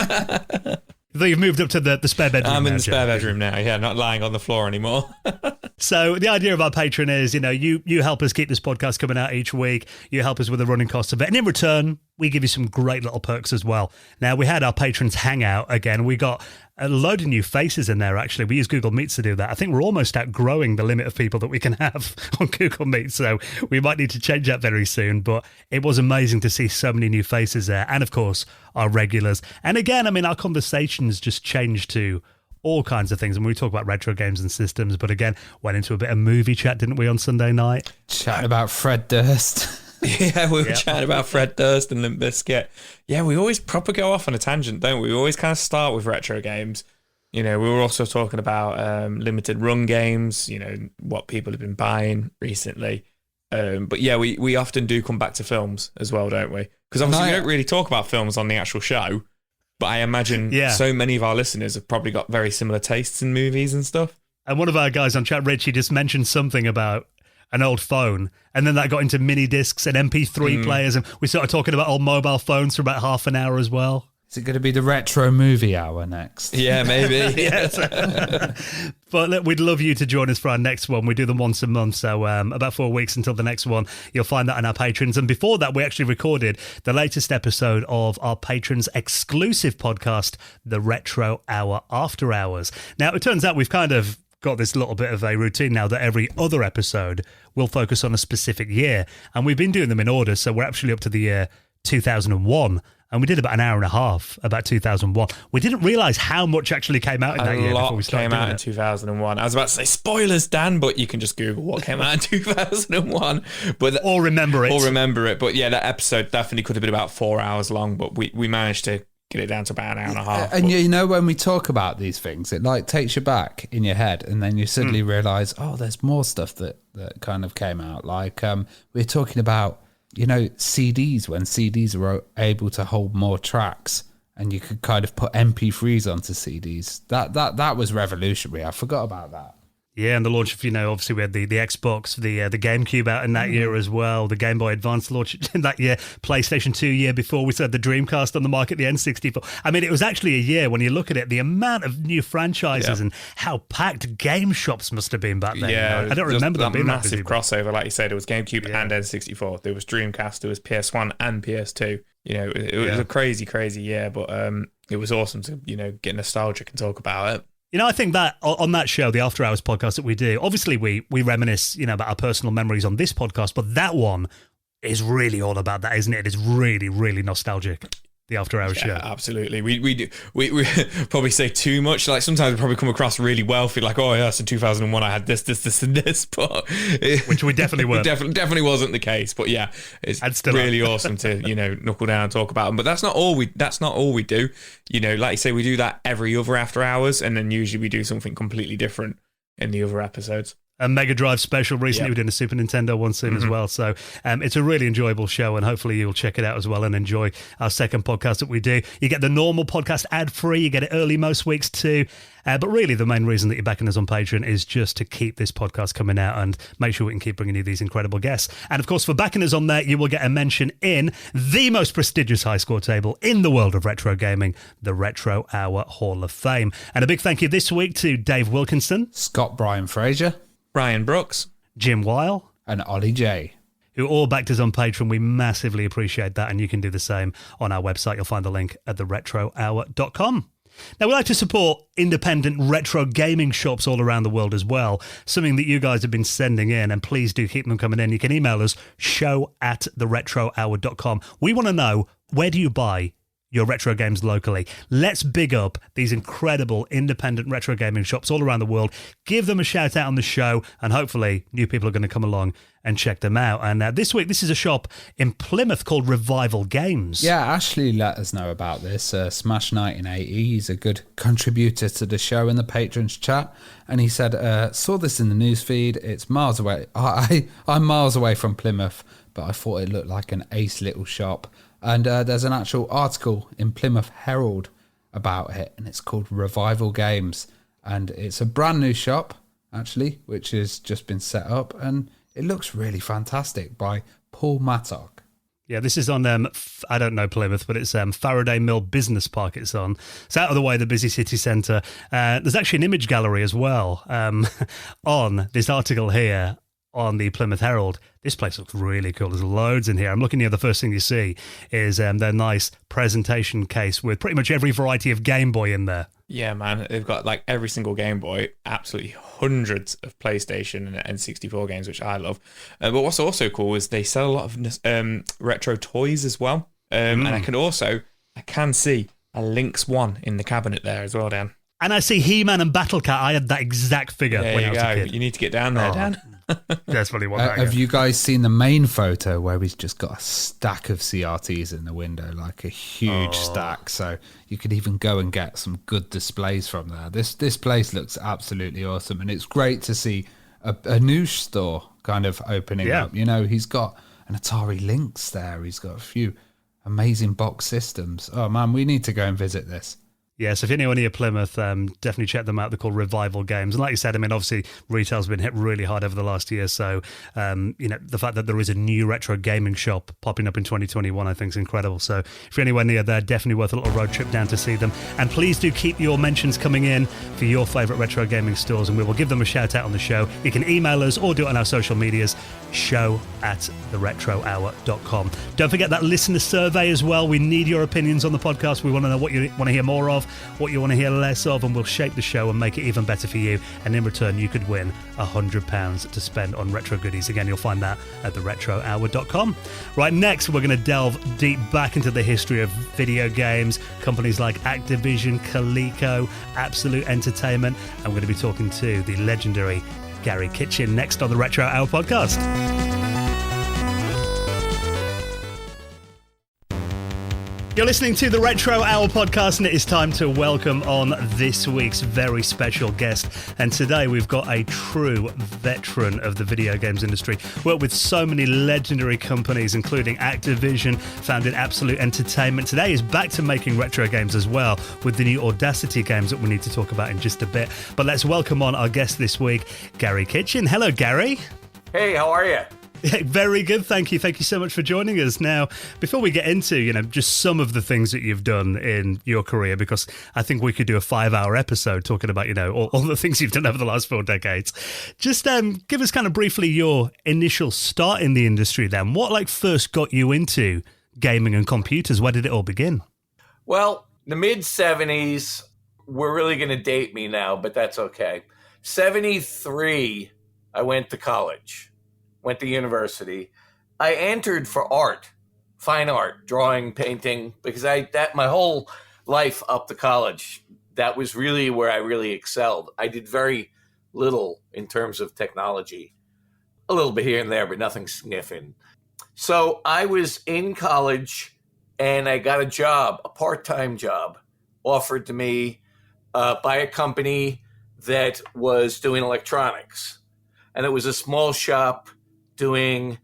Though you've moved up to the spare bedroom. I'm in now, the spare bedroom now, yeah, not lying on the floor anymore. So the idea of our Patreon is, you help us keep this podcast coming out each week. You help us with the running costs of it. And in return, we give you some great little perks as well. Now, we had our patrons hangout again. We got a load of new faces in there, actually. We use Google Meets to do that. I think we're almost outgrowing the limit of people that we can have on Google Meet. So we might need to change that very soon. But it was amazing to see so many new faces there. And of course, our regulars. And again, our conversations just changed to all kinds of things. And we talk about retro games and systems, but again, went into a bit of movie chat, didn't we, on Sunday night? Chatting about Fred Durst. Yeah, we were chatting about Fred Durst and Limp Bizkit. Yeah, we always proper go off on a tangent, don't we? We always kind of start with retro games. We were also talking about limited run games, what people have been buying recently. But yeah, we often do come back to films as well, don't we? Because obviously we don't really talk about films on the actual show. But I imagine so many of our listeners have probably got very similar tastes in movies and stuff. And one of our guys on chat, Richie, just mentioned something about an old phone. And then that got into mini discs and MP3 players. And we started talking about old mobile phones for about half an hour as well. Is it going to be the retro movie hour next? Yeah, maybe. Yes. But look, we'd love you to join us for our next one. We do them once a month, so about 4 weeks until the next one. You'll find that on our patrons. And before that, we actually recorded the latest episode of our patrons' exclusive podcast, The Retro Hour After Hours. Now, it turns out we've kind of got this little bit of a routine now that every other episode will focus on a specific year. And we've been doing them in order, so we're actually up to the year 2001. And we did about an hour and a half about 2001. We didn't realise how much actually came out in that year before we started came out in 2001. I was about to say spoilers, Dan, but you can just Google what came out in 2001. Or remember it. But yeah, that episode definitely could have been about 4 hours long, but we managed to get it down to about an hour and a half. And when we talk about these things, it takes you back in your head, and then you suddenly realise, oh, there's more stuff that kind of came out. We're talking about CDs, when CDs were able to hold more tracks and you could kind of put MP3s onto CDs. That was revolutionary. I forgot about that. Yeah, and the launch of, obviously we had the Xbox, the GameCube out in that year as well, the Game Boy Advance launched in that year, PlayStation 2 year before, we had the Dreamcast on the market, the N64. I mean, it was actually a year, when you look at it, the amount of new franchises and how packed game shops must have been back then. Yeah, I don't remember that being massive that crossover, like you said. It was GameCube and N64. There was Dreamcast, there was PS1 and PS2. It was a crazy, crazy year, but it was awesome to, get nostalgic and talk about it. I think that on that show, the After Hours podcast that we do, obviously we reminisce, about our personal memories on this podcast, but that one is really all about that, isn't it? It is really, really nostalgic. The After Hours show. Absolutely. We probably say too much. Like sometimes we probably come across really wealthy, like, oh yeah, so 2001 I had this, and this, but which we definitely weren't. definitely wasn't the case. But yeah, it's really awesome to knuckle down and talk about them. But that's not all we do. Like you say, we do that every other After Hours, and then usually we do something completely different in the other episodes. A Mega Drive special recently. We're doing a Super Nintendo one soon as well. So it's a really enjoyable show, and hopefully you'll check it out as well and enjoy our second podcast that we do. You get the normal podcast ad-free. You get it early most weeks too. But really the main reason that you're backing us on Patreon is just to keep this podcast coming out and make sure we can keep bringing you these incredible guests. And of course, for backing us on there, you will get a mention in the most prestigious high score table in the world of retro gaming, the Retro Hour Hall of Fame. And a big thank you this week to Dave Wilkinson, Scott Brian Fraser, Brian Brooks, Jim Weil, and Ollie J, who all backed us on Patreon. We massively appreciate that, and you can do the same on our website. You'll find the link at theretrohour.com. Now, we like to support independent retro gaming shops all around the world as well, something that you guys have been sending in, and please do keep them coming in. You can email us, show@theretrohour.com. We want to know, where do you buy your retro games locally? Let's big up these incredible independent retro gaming shops all around the world. Give them a shout out on the show, and hopefully new people are going to come along and check them out. And this week, this is a shop in Plymouth called Revival Games. Yeah, Ashley let us know about this. Smash 1980, he's a good contributor to the show in the patrons chat. And he said, saw this in the newsfeed. It's miles away. I'm miles away from Plymouth, but I thought it looked like an ace little shop. And there's an actual article in Plymouth Herald about it, and it's called Revival Games. And it's a brand new shop, actually, which has just been set up, and it looks really fantastic, by Paul Mattock. Yeah, this is on, I don't know Plymouth, but it's Faraday Mill Business Park it's on. It's out of the way of the busy city centre. There's actually an image gallery as well on this article here on the Plymouth Herald. This place looks really cool. There's loads in here. I'm looking here. The first thing you see is their nice presentation case with pretty much every variety of Game Boy in there. Yeah, man. They've got like every single Game Boy, absolutely hundreds of PlayStation and N64 games, which I love. But what's also cool is they sell a lot of retro toys as well. And I can see a Lynx 1 in the cabinet there as well, Dan. And I see He-Man and Battle Cat. I had that exact figure when I was a kid. You need to get down there, Dan. Definitely want that. Have you guys seen the main photo where he's just got a stack of CRTs in the window, like a huge stack? So you could even go and get some good displays from there. This place looks absolutely awesome, and it's great to see a new store kind of opening up. You know, he's got an Atari Lynx there. He's got a few amazing box systems. Oh man, we need to go and visit this. Yeah, so if anyone near Plymouth, definitely check them out. They're called Revival Games. And like you said, I mean, obviously, retail's been hit really hard over the last year. So, the fact that there is a new retro gaming shop popping up in 2021, I think is incredible. So if you're anywhere near there, definitely worth a little road trip down to see them. And please do keep your mentions coming in for your favourite retro gaming stores, and we will give them a shout out on the show. You can email us or do it on our social medias, show@theretrohour.com. Don't forget that listener survey as well. We need your opinions on the podcast. We want to know what you want to hear more of, what you want to hear less of, and we'll shape the show and make it even better for you. And in return, you could win £100 to spend on retro goodies. Again, you'll find that at theretrohour.com. Right, next, we're going to delve deep back into the history of video games, companies like Activision, Coleco, Absolute Entertainment, and we're going to be talking to the legendary Garry Kitchen next on the Retro Hour podcast. You're listening to the Retro Hour podcast, and it is time to welcome on this week's very special guest. And today we've got a true veteran of the video games industry. Worked with so many legendary companies, including Activision, founded Absolute Entertainment. Today is back to making retro games as well, with the new Audacity games that we need to talk about in just a bit. But let's welcome on our guest this week, Garry Kitchen. Hello, Garry. Hey, how are you? Yeah, very good, thank you. Thank you so much for joining us. Now, before we get into, just some of the things that you've done in your career, because I think we could do a 5-hour episode talking about, all the things you've done over the last 4 decades. Just give us kind of briefly your initial start in the industry then. What first got you into gaming and computers? Where did it all begin? Well, the mid-'70s, we're really going to date me now, but that's okay. '73, I went to college. Went to university. I entered for art, fine art, drawing, painting, because my whole life up to college, that was really where I really excelled. I did very little in terms of technology, a little bit here and there, but nothing significant. So I was in college and I got a job, a part-time job offered to me by a company that was doing electronics. And it was a small shop doing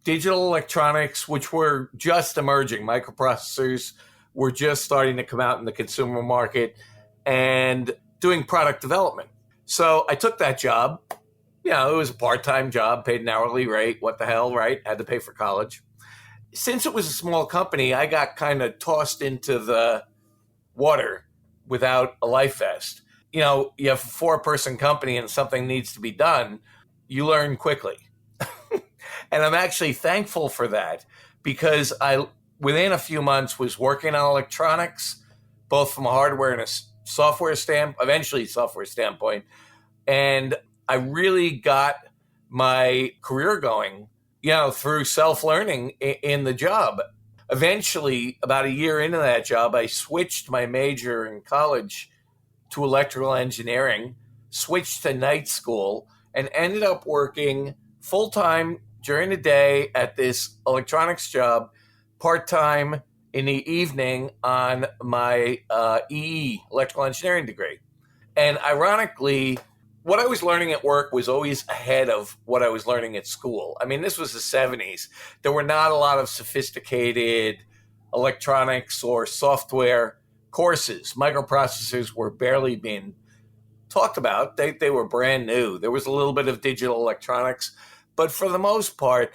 digital electronics, which were just emerging. Microprocessors were just starting to come out in the consumer market, and doing product development. So I took that job. It was a part-time job, paid an hourly rate. What the hell, right? Had to pay for college. Since it was a small company, I got kind of tossed into the water without a life vest. You have a 4-person company and something needs to be done, you learn quickly. And I'm actually thankful for that, because I, within a few months, was working on electronics, both from a hardware and a eventually software standpoint. And I really got my career going, through self-learning in the job. Eventually, about a year into that job, I switched my major in college to electrical engineering, switched to night school, and ended up working full-time during the day at this electronics job, part-time in the evening on my electrical engineering degree. And ironically, what I was learning at work was always ahead of what I was learning at school. I mean, this was the 70s. There were not a lot of sophisticated electronics or software courses. Microprocessors were barely being talked about. They were brand new. There was a little bit of digital electronics, but for the most part,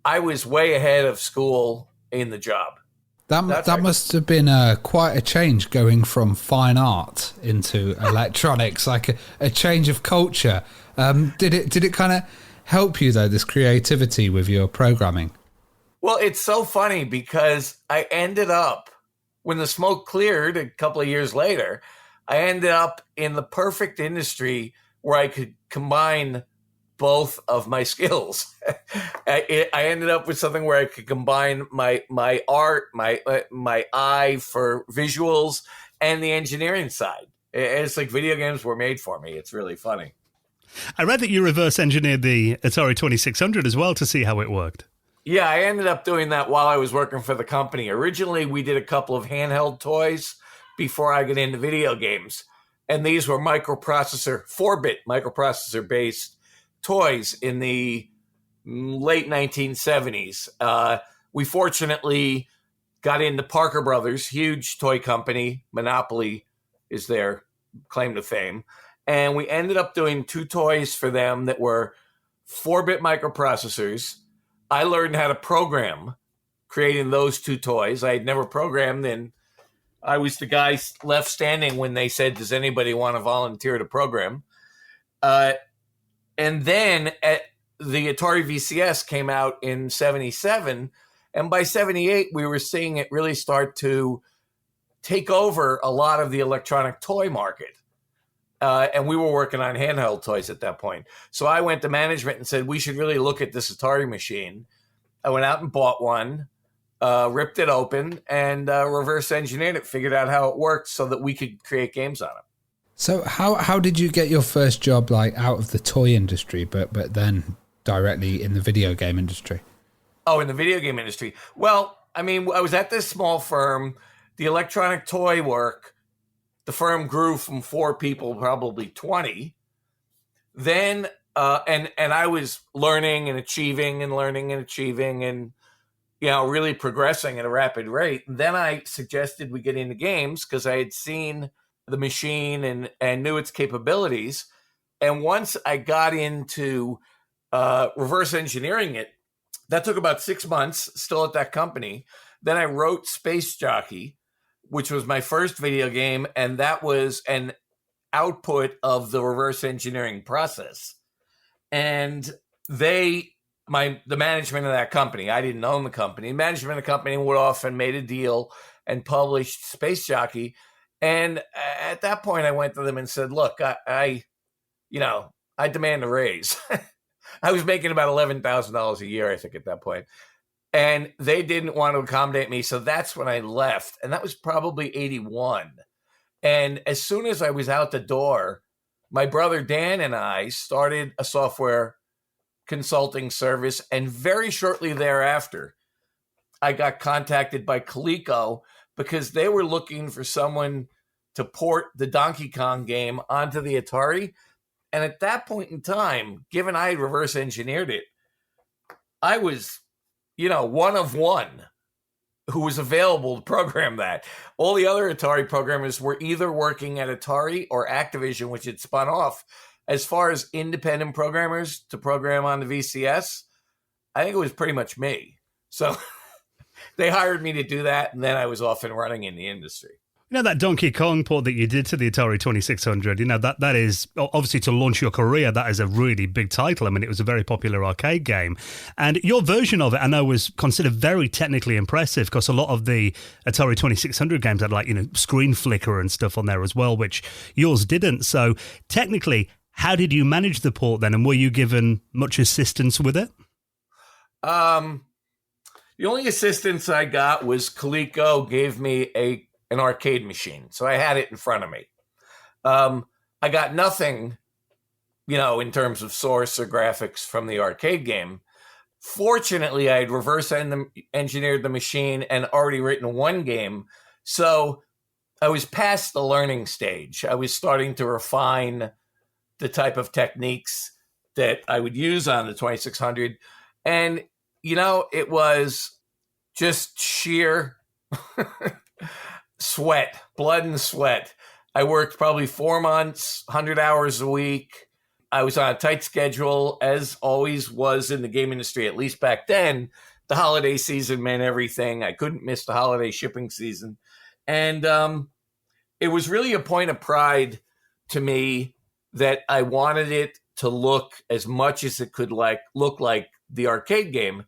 I was way ahead of school in the job. That must have been quite a change, going from fine art into electronics, like a change of culture. Did it kind of help you, though, this creativity with your programming? Well, it's so funny because I ended up, when the smoke cleared a couple of years later, I ended up in the perfect industry where I could combine both of my skills. I ended up with something where I could combine my art, my eye for visuals, and the engineering side. It's like video games were made for me. It's really funny. I read that you reverse engineered the Atari 2600 as well to see how it worked. Yeah, I ended up doing that while I was working for the company. Originally, we did a couple of handheld toys before I got into video games. And these were 4-bit microprocessor-based toys in the late 1970s. We fortunately got into Parker Brothers, huge toy company. Monopoly is their claim to fame. And we ended up doing 2 toys for them that were 4-bit microprocessors. I learned how to program creating those 2 toys. I had never programmed, and I was the guy left standing when they said, does anybody want to volunteer to program? And then the Atari VCS came out in 77. And by 78, we were seeing it really start to take over a lot of the electronic toy market. And we were working on handheld toys at that point. So I went to management and said, we should really look at this Atari machine. I went out and bought one, ripped it open, and reverse engineered it, figured out how it worked so that we could create games on it. So how did you get your first job, like, out of the toy industry, but then directly in the video game industry? Oh, in the video game industry. Well, I mean, I was at this small firm. The electronic toy work, the firm grew from 4 people, probably 20. Then, and I was learning and achieving and really progressing at a rapid rate. And then I suggested we get into games because I had seen the machine and knew its capabilities. And once I got into reverse engineering it, that took about 6 months, still at that company. Then I wrote Space Jockey, which was my first video game, and that was an output of the reverse engineering process. And the management of that company, I didn't own the company, management of the company went off and made a deal and published Space Jockey. And at that point, I went to them and said, look, I demand a raise. I was making about $11,000 a year, I think, at that point. And they didn't want to accommodate me. So that's when I left. And that was probably 81. And as soon as I was out the door, my brother Dan and I started a software consulting service. And very shortly thereafter, I got contacted by Coleco because they were looking for someone to port the Donkey Kong game onto the Atari. And at that point in time, given I had reverse engineered it, I was, one of one who was available to program that. All the other Atari programmers were either working at Atari or Activision, which had spun off. As far as independent programmers to program on the VCS, I think it was pretty much me. So they hired me to do that, and then I was off and running in the industry. You know, that Donkey Kong port that you did to the Atari 2600, you know, that is, obviously to launch your career, that is a really big title. I mean, it was a very popular arcade game. And your version of it, I know, was considered very technically impressive because a lot of the Atari 2600 games had, like, you know, screen flicker and stuff on there as well, which yours didn't. So technically, how did you manage the port then? And were you given much assistance with it? The only assistance I got was Coleco gave me an arcade machine. So I had it in front of me. I got nothing, you know, in terms of source or graphics from the arcade game. Fortunately, I had reverse engineered the machine and already written one game. So I was past the learning stage. I was starting to refine the type of techniques that I would use on the 2600. And, you know, it was just sheer sweat, blood and sweat. I worked probably 4 months, 100 hours a week. I was on a tight schedule, as always was in the game industry, at least back then. The holiday season meant everything. I couldn't miss the holiday shipping season. And it was really a point of pride to me that I wanted it to look as much as it could look like the arcade game,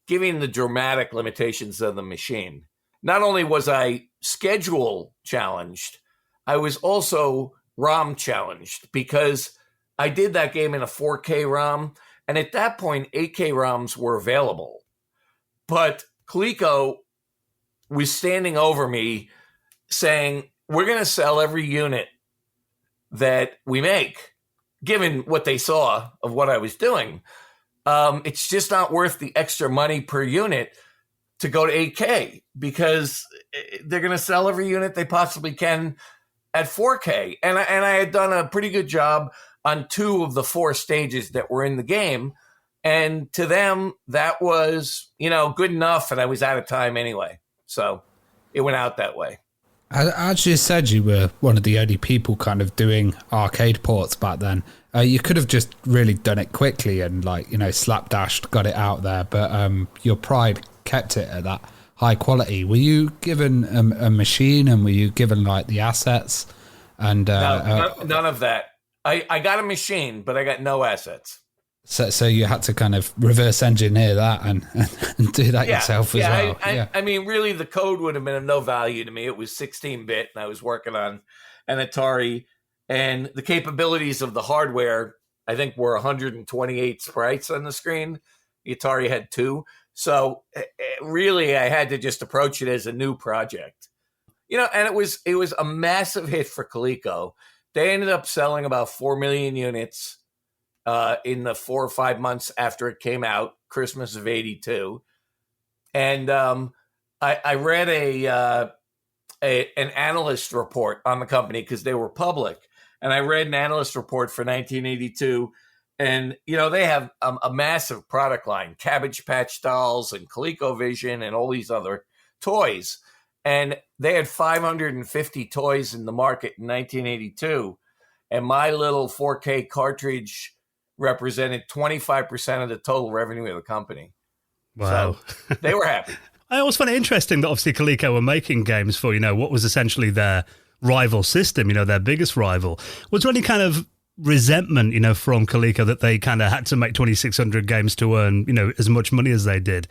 given the dramatic limitations of the machine. Not only was I schedule challenged, I was also ROM challenged because I did that game in a 4K ROM. And at that point, 8K ROMs were available. But Coleco was standing over me saying, we're going to sell every unit that we make, given what they saw of what I was doing. It's just not worth the extra money per unit to go to 8K because they're going to sell every unit they possibly can at 4K. And I had done a pretty good job on 2 of the 4 stages that were in the game. And to them, that was, you know, good enough. And I was out of time anyway. So it went out that way. As you said, you were one of the only people kind of doing arcade ports back then. You could have just really done it quickly and, like, you know, slapdashed, got it out there. But your pride kept it at that high quality. Were you given a machine and were you given, like, the assets? And none of that. I got a machine, but I got no assets. So you had to kind of reverse engineer that and do that yourself as well. I mean, really, the code would have been of no value to me. It was 16-bit, and I was working on an Atari. And the capabilities of the hardware, I think, were 128 sprites on the screen. The Atari had 2. So really, I had to just approach it as a new project. You know, and it was a massive hit for Coleco. They ended up selling about 4 million units in the 4 or 5 months after it came out, Christmas of '82. And I read an analyst report on the company because they were public. And I read an analyst report for 1982. And, you know, they have a massive product line, Cabbage Patch Dolls and ColecoVision and all these other toys. And they had 550 toys in the market in 1982. And my little 4K cartridge represented 25% of the total revenue of the company. Wow. So they were happy. I always find it interesting that obviously Coleco were making games for, you know, what was essentially their rival system, you know, their biggest rival. Was there any kind of resentment, you know, from Coleco that they kind of had to make 2600 games to earn, you know, as much money as they did?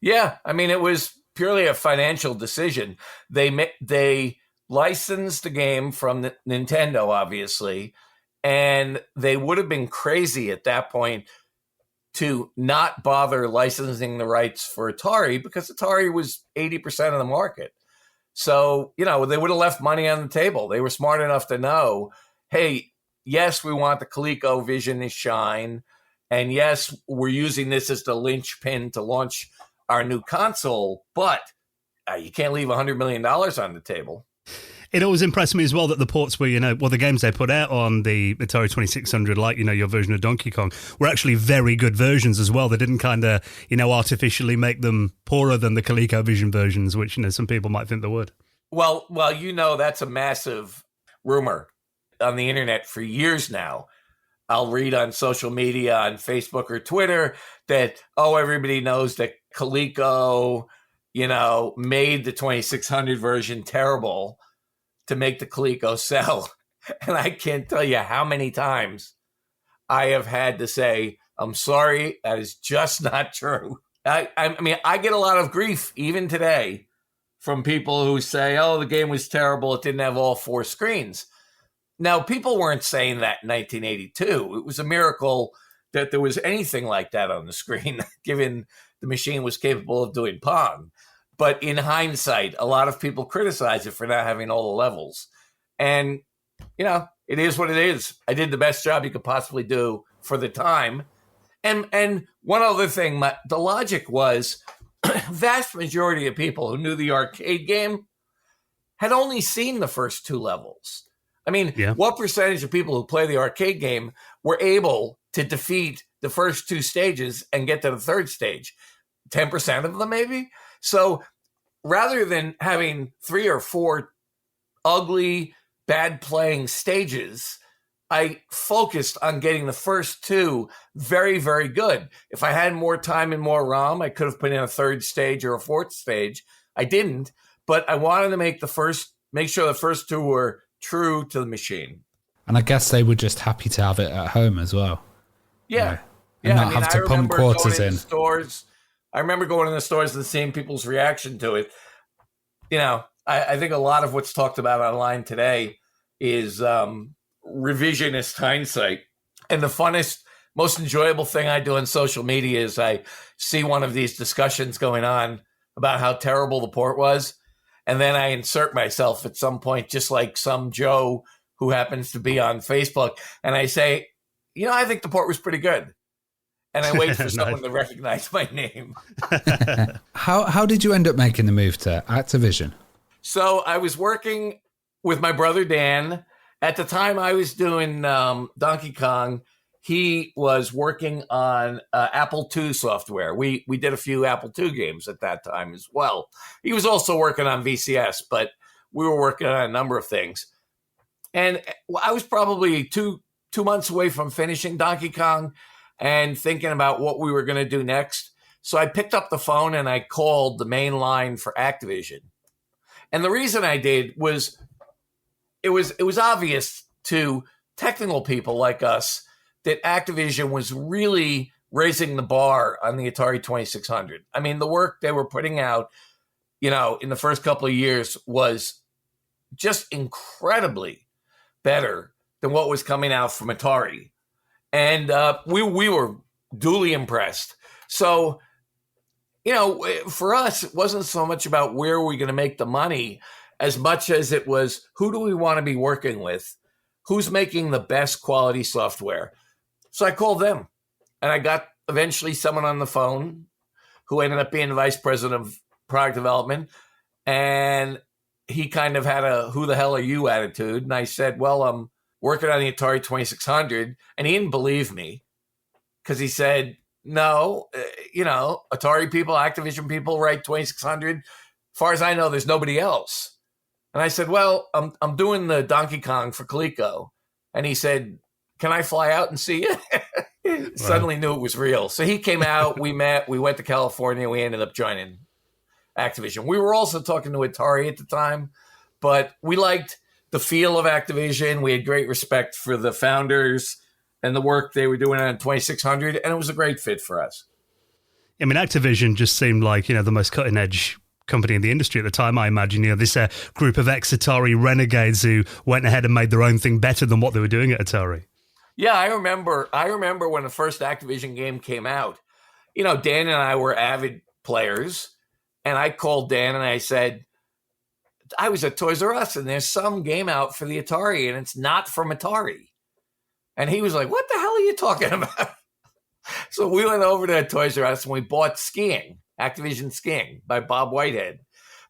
Yeah. I mean, it was purely a financial decision. They licensed the game from Nintendo, obviously, and they would have been crazy at that point to not bother licensing the rights for Atari because Atari was 80% of the market. So, you know, they would have left money on the table. They were smart enough to know, hey, yes, we want the ColecoVision to shine. And yes, we're using this as the linchpin to launch our new console, but you can't leave $100 million on the table. It always impressed me as well that the ports were, you know, well, the games they put out on the Atari 2600, like, you know, your version of Donkey Kong, were actually very good versions as well. They didn't kind of, you know, artificially make them poorer than the ColecoVision versions, which, you know, some people might think they would. Well, you know, that's a massive rumor on the internet for years now. I'll read on social media, on Facebook or Twitter, that, everybody knows that Coleco, you know, made the 2600 version terrible. to make the Coleco sell. And I can't tell you how many times I have had to say, I'm sorry, that is just not true. I mean, I get a lot of grief even today from people who say, oh, the game was terrible. It didn't have all 4 screens. Now, people weren't saying that in 1982. It was a miracle that there was anything like that on the screen, given the machine was capable of doing Pong. But in hindsight, a lot of people criticize it for not having all the levels. And, you know, it is what it is. I did the best job you could possibly do for the time. And one other thing, the logic was vast majority of people who knew the arcade game had only seen the first 2 levels. I mean, what percentage of people who play the arcade game were able to defeat the first 2 stages and get to the third stage? 10% of them, maybe? So rather than having 3 or 4 ugly, bad playing stages, I focused on getting the first 2 very, very good. If I had more time and more ROM, I could have put in a third stage or a fourth stage. I didn't, but I wanted to make sure the first 2 were true to the machine. And I guess they were just happy to have it at home as well. Yeah. And not have to pump quarters in. I remember going in the stores and seeing people's reaction to it. You know, I think a lot of what's talked about online today is revisionist hindsight. And the funnest, most enjoyable thing I do on social media is I see one of these discussions going on about how terrible the port was. And then I insert myself at some point, just like some Joe who happens to be on Facebook. And I say, you know, I think the port was pretty good. And I wait for someone to recognize my name. How did you end up making the move to Activision? So I was working with my brother, Dan. At the time I was doing Donkey Kong, he was working on Apple II software. We did a few Apple II games at that time as well. He was also working on VCS, but we were working on a number of things. And I was probably two months away from finishing Donkey Kong and thinking about what we were going to do next. So I picked up the phone and I called the main line for Activision. And the reason I did was it was obvious to technical people like us that Activision was really raising the bar on the Atari 2600. I mean, the work they were putting out, you know, in the first couple of years was just incredibly better than what was coming out from Atari. And we were duly impressed. So, you know, for us, it wasn't so much about where we're going to make the money as much as it was who do we want to be working with? Who's making the best quality software? So I called them and I got eventually someone on the phone who ended up being the vice president of product development. And he kind of had a who the hell are you attitude. And I said, well, I'm working on the Atari 2600. And he didn't believe me because he said, no, you know, Atari people, Activision people write 2600. As far as I know, there's nobody else. And I said, well, I'm doing the Donkey Kong for Coleco. And he said, can I fly out and see you? Suddenly knew it was real. So he came out, we met, we went to California, we ended up joining Activision. We were also talking to Atari at the time, but we liked the feel of Activision. We had great respect for the founders and the work they were doing on 2600, and it was a great fit for us. I mean, Activision just seemed like, you know, the most cutting edge company in the industry at the time, I imagine. You know, this group of ex-Atari renegades who went ahead and made their own thing better than what they were doing at Atari. Yeah, I remember when the first Activision game came out. You know, Dan and I were avid players, and I called Dan and I said, I was at Toys R Us and there's some game out for the Atari and it's not from Atari. And he was like, what the hell are you talking about? So we went over to Toys R Us and we bought Skiing, Activision Skiing by Bob Whitehead,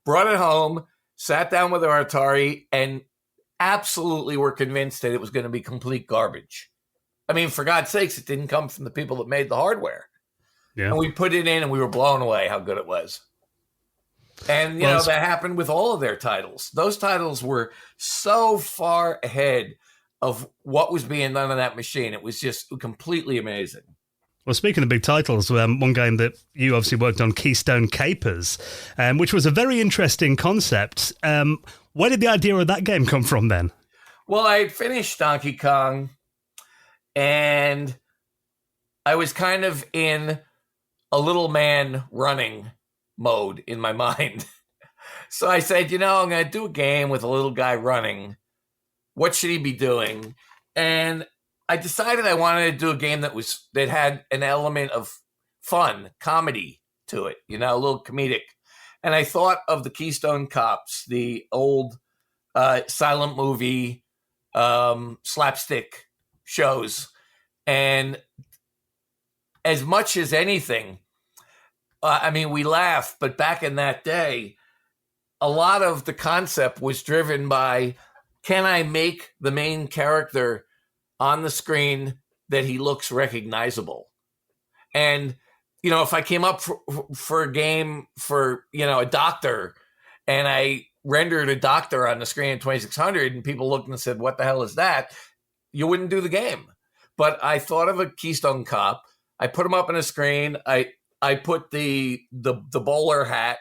brought it home, sat down with our Atari, and absolutely were convinced that it was going to be complete garbage. I mean, for God's sakes, it didn't come from the people that made the hardware. Yeah. And we put it in and we were blown away how good it was. And, you know, that happened with all of their titles. Those titles were so far ahead of what was being done on that machine. It was just completely amazing. Well, speaking of big titles, one game that you obviously worked on, Keystone Capers, which was a very interesting concept. Where did the idea of that game come from then? Well, I had finished Donkey Kong, and I was kind of in a little man running mode in my mind. So I said, I'm going to do a game with a little guy running. What should he be doing? And I decided I wanted to do a game that had an element of fun, comedy to it, a little comedic. And I thought of the Keystone Cops, the old silent movie slapstick shows. And as much as anything, we laugh, but back in that day, a lot of the concept was driven by, can I make the main character on the screen that he looks recognizable? And, if I came up for a game for, a doctor, and I rendered a doctor on the screen at 2600 and people looked and said, what the hell is that? You wouldn't do the game. But I thought of a Keystone Cop. I put him up on a screen. I put the bowler hat,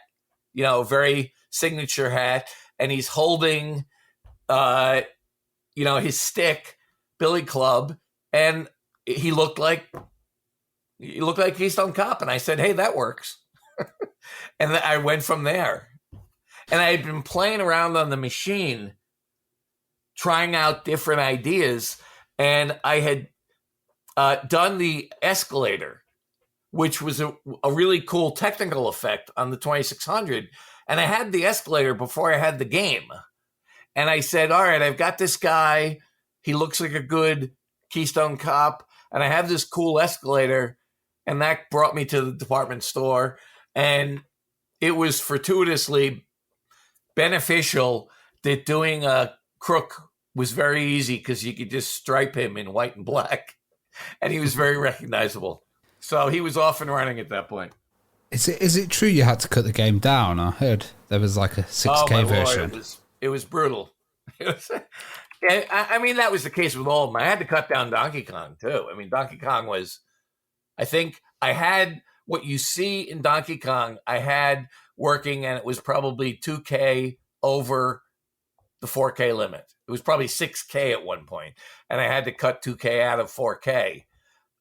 very signature hat, and he's holding, his stick, billy club, and he looked like Keystone Cop. And I said, hey, that works. And I went from there. And I had been playing around on the machine, trying out different ideas, and I had done the escalator, which was a really cool technical effect on the 2600. And I had the escalator before I had the game. And I said, all right, I've got this guy. He looks like a good Keystone Cop. And I have this cool escalator. And that brought me to the department store. And it was fortuitously beneficial that doing a crook was very easy because you could just stripe him in white and black. And he was very recognizable. So he was off and running at that point. Is it true you had to cut the game down? I heard there was like a 6K version. Lord, it was brutal. That was the case with all of them. I had to cut down Donkey Kong too. Donkey Kong was, I think I had what you see in Donkey Kong, I had working, and it was probably 2K over the 4K limit. It was probably 6K at one point, and I had to cut 2K out of 4K.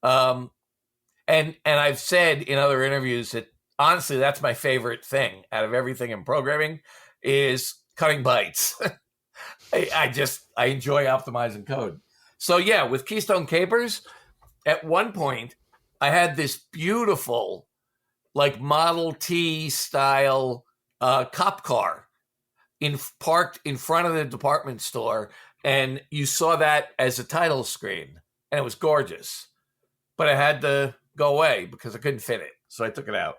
And I've said in other interviews that honestly, that's my favorite thing out of everything in programming is cutting bytes. I enjoy optimizing code. So yeah, with Keystone Capers, at one point I had this beautiful, like Model T style cop car parked in front of the department store, and you saw that as a title screen, and it was gorgeous. But I had to go away because I couldn't fit it, so I took it out.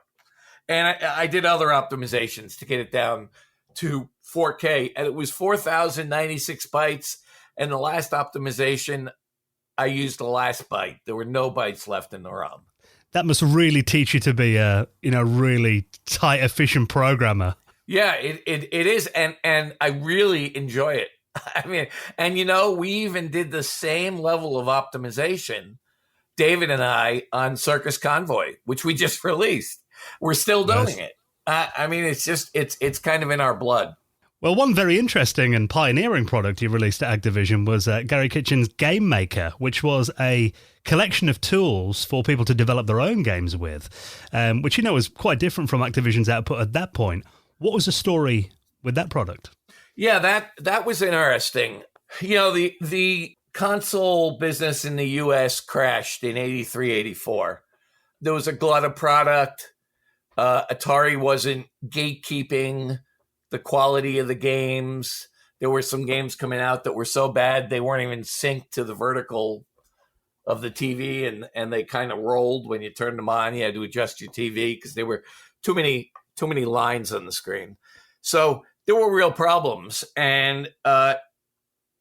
And I did other optimizations to get it down to 4K, and it was 4,096 bytes. And the last optimization, I used the last byte. There were no bytes left in the ROM. That must really teach you to be a really tight, efficient programmer. Yeah, it is, and I really enjoy it. We even did the same level of optimization, David and I, on Circus Convoy, which we just released. We're still doing it. It's kind of in our blood. Well, one very interesting and pioneering product you released at Activision was Garry Kitchen's Game Maker, which was a collection of tools for people to develop their own games with, which, was quite different from Activision's output at that point. What was the story with that product? Yeah, that was interesting. The console business in the U.S. crashed in 83, 84. There was a glut of product. Atari wasn't gatekeeping the quality of the games. There were some games coming out that were so bad they weren't even synced to the vertical of the TV, and they kind of rolled when you turned them on. You had to adjust your TV because there were too many lines on the screen. So there were real problems. And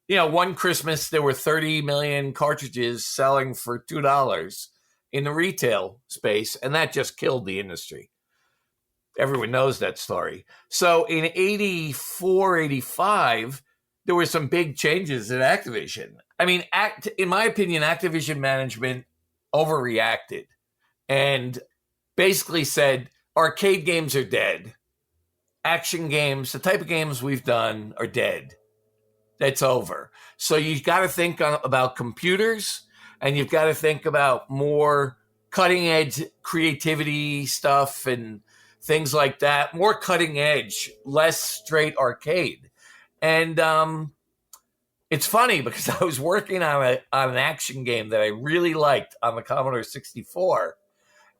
one Christmas there were 30 million cartridges selling for $2 in the retail space, and that just killed the industry. Everyone knows that story. So in 84, 85, there were some big changes at Activision. In my opinion, Activision management overreacted and basically said, arcade games are dead. action games, the type of games we've done, are dead. That's over. So you've got to think about computers, and you've got to think about more cutting edge creativity stuff and things like that. More cutting edge, less straight arcade. And it's funny because I was working on an action game that I really liked on the Commodore 64,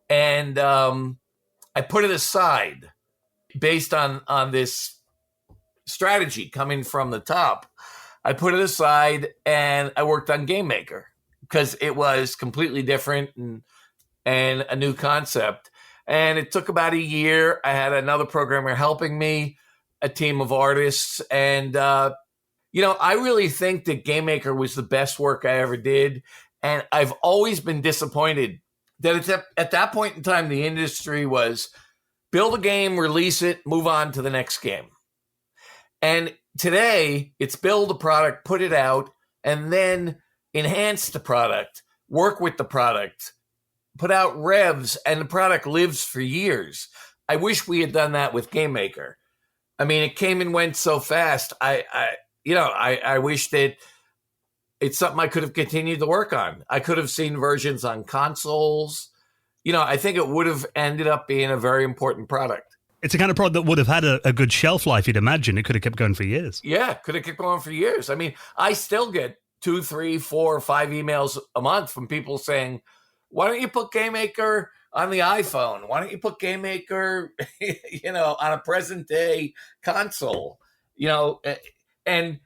and I put it aside based on this strategy coming from the top. I put it aside and I worked on Game Maker because it was completely different and a new concept. And it took about a year. I had another programmer helping me, a team of artists. And, I really think that Game Maker was the best work I ever did. And I've always been disappointed that it's at that point in time, the industry was build a game, release it, move on to the next game. And today, it's build a product, put it out, and then enhance the product, work with the product, put out revs, and the product lives for years. I wish we had done that with Game Maker. I mean, it came and went so fast. I wish that it's something I could have continued to work on. I could have seen versions on consoles. I think it would have ended up being a very important product. It's a kind of product that would have had a good shelf life, you'd imagine. It could have kept going for years. Yeah, could have kept going for years. I mean, I still get 2, 3, 4, 5 emails a month from people saying, why don't you put Game Maker on the iPhone? Why don't you put Game Maker, on a present day console? And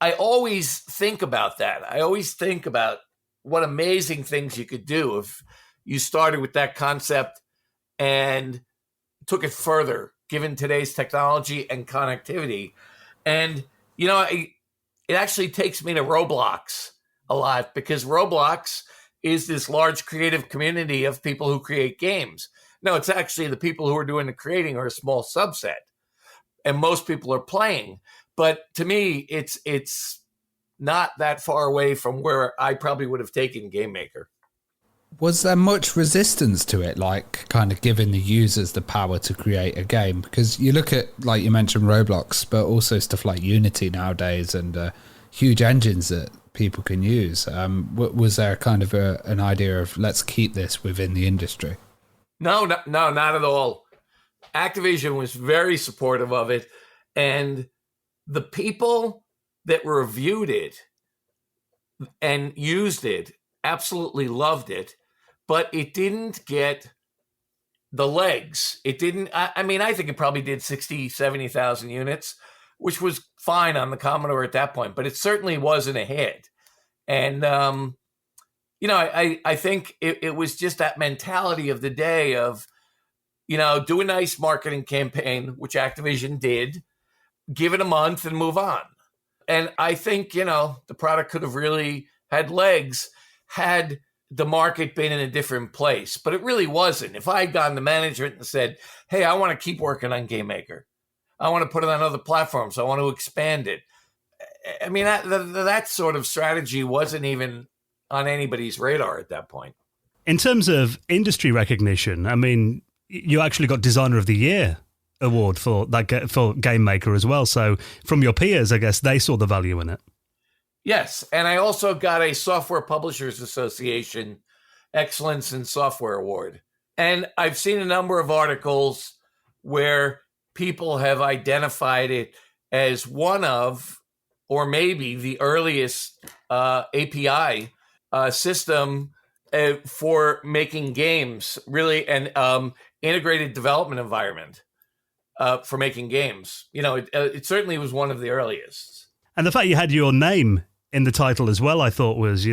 I always think about that. I always think about what amazing things you could do if you started with that concept and took it further, given today's technology and connectivity. And, it actually takes me to Roblox a lot, because Roblox is this large creative community of people who create games. No, it's actually the people who are doing the creating are a small subset, and most people are playing. But to me, it's not that far away from where I probably would have taken Game Maker. Was there much resistance to it, like kind of giving the users the power to create a game? Because you look at, like you mentioned, Roblox, but also stuff like Unity nowadays and huge engines that people can use. Was there kind of an idea of let's keep this within the industry? No, not at all. Activision was very supportive of it, and the people that reviewed it and used it absolutely loved it, but it didn't get the legs. It didn't, I think it probably did 60, 70,000 units, which was fine on the Commodore at that point, but it certainly wasn't a hit. And, I think it was just that mentality of the day of, do a nice marketing campaign, which Activision did, give it a month and move on. And I think, the product could have really had legs had the market been in a different place, but it really wasn't. If I had gone to management and said, hey, I want to keep working on Game Maker, I want to put it on other platforms, I want to expand it. I mean, that sort of strategy wasn't even on anybody's radar at that point. In terms of industry recognition, I mean, you actually got Designer of the Year award for Game Maker as well. So from your peers, I guess they saw the value in it. Yes, and I also got a Software Publishers Association Excellence in Software Award. And I've seen a number of articles where people have identified it as one of, or maybe the earliest API system for making games, really an integrated development environment for making games. It certainly was one of the earliest. And the fact you had your name in the title as well, I thought was,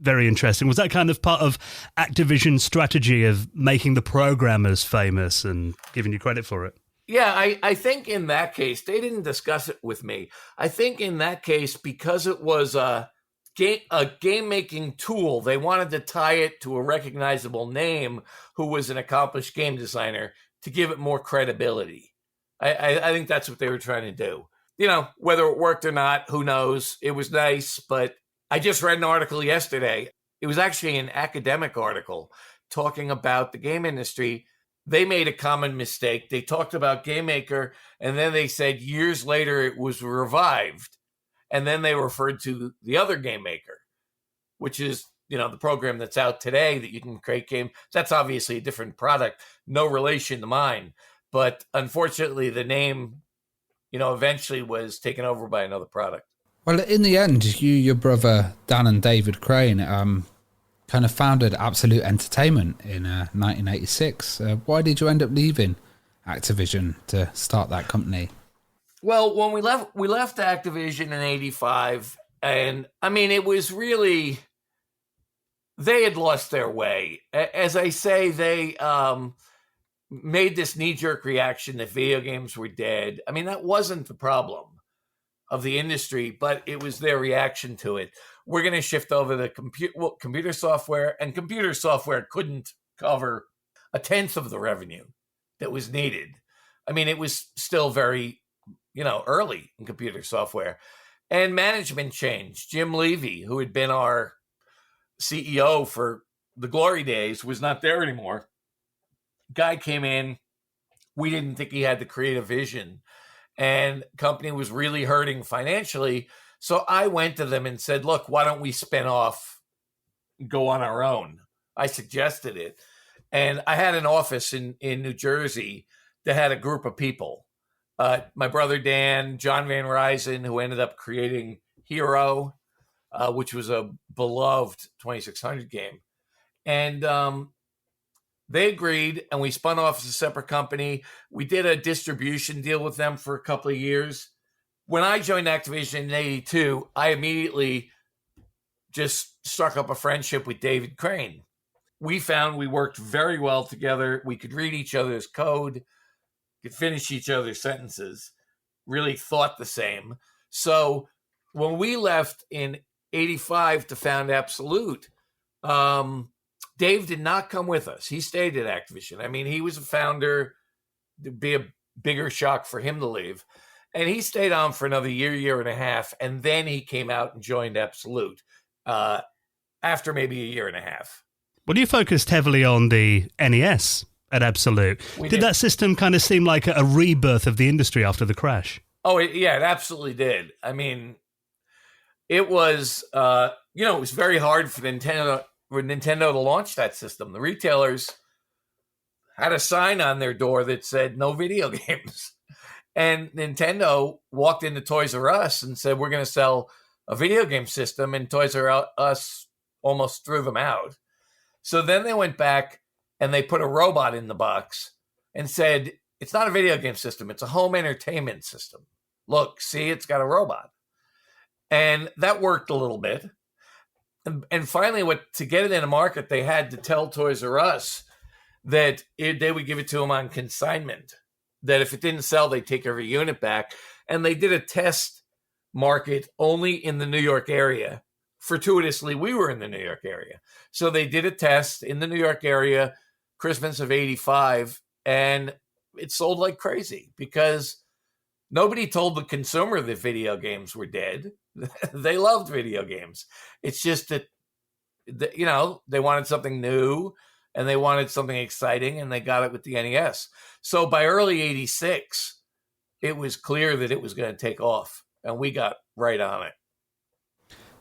very interesting. Was that kind of part of Activision's strategy of making the programmers famous and giving you credit for it? Yeah, I think in that case, they didn't discuss it with me. I think in that case, because it was a game-making tool, they wanted to tie it to a recognizable name who was an accomplished game designer to give it more credibility. I think that's what they were trying to do. Whether it worked or not, who knows? It was nice, but I just read an article yesterday. It was actually an academic article talking about the game industry they made a common mistake. They talked about Game Maker, and then they said years later it was revived. And then they referred to the other Game Maker, which is, the program that's out today that you can create games. That's obviously a different product, no relation to mine. But unfortunately, the name, eventually was taken over by another product. Well, in the end, your brother Dan and David Crane kind of founded Absolute Entertainment in 1986. Why did you end up leaving Activision to start that company? Well, when we left Activision in '85, and it was really, they had lost their way. As I say, they made this knee-jerk reaction that video games were dead. That wasn't the problem of the industry, but it was their reaction to it. We're going to shift over to computer software, and computer software couldn't cover a tenth of the revenue that was needed. It was still very, early in computer software. And management changed. Jim Levy, who had been our CEO for the glory days, was not there anymore. Guy came in. We didn't think he had the creative vision. And the company was really hurting financially. So I went to them and said, look, why don't we spin off, go on our own? I suggested it. And I had an office in New Jersey that had a group of people. My brother Dan, John Van Ryzen, who ended up creating Hero, which was a beloved 2600 game. And they agreed, and we spun off as a separate company. We did a distribution deal with them for a couple of years. When I joined Activision in '82, I immediately just struck up a friendship with David Crane. We found we worked very well together. We could read each other's code, could finish each other's sentences, really thought the same. So when we left in '85 to found Absolute, Dave did not come with us. He stayed at Activision. He was a founder. It'd be a bigger shock for him to leave. And he stayed on for another year and a half. And then he came out and joined Absolute after maybe a year and a half. Well, you focused heavily on the NES at Absolute. Did that system kind of seem like a rebirth of the industry after the crash? Oh, it absolutely did. It was, it was very hard for Nintendo to launch that system. The retailers had a sign on their door that said no video games. And Nintendo walked into Toys R Us and said, we're going to sell a video game system. And Toys R Us almost threw them out. So then they went back and they put a robot in the box and said, it's not a video game system. It's a home entertainment system. Look, see, it's got a robot. And that worked a little bit. And finally, to get it in the market, they had to tell Toys R Us that they would give it to them on consignment, that if it didn't sell, they'd take every unit back. And they did a test market only in the New York area. Fortuitously, we were in the New York area. So they did a test in the New York area, Christmas of '85, and it sold like crazy because nobody told the consumer that video games were dead. They loved video games. It's just that, they wanted something new and they wanted something exciting, and they got it with the NES. So by early '86, it was clear that it was going to take off, and we got right on it.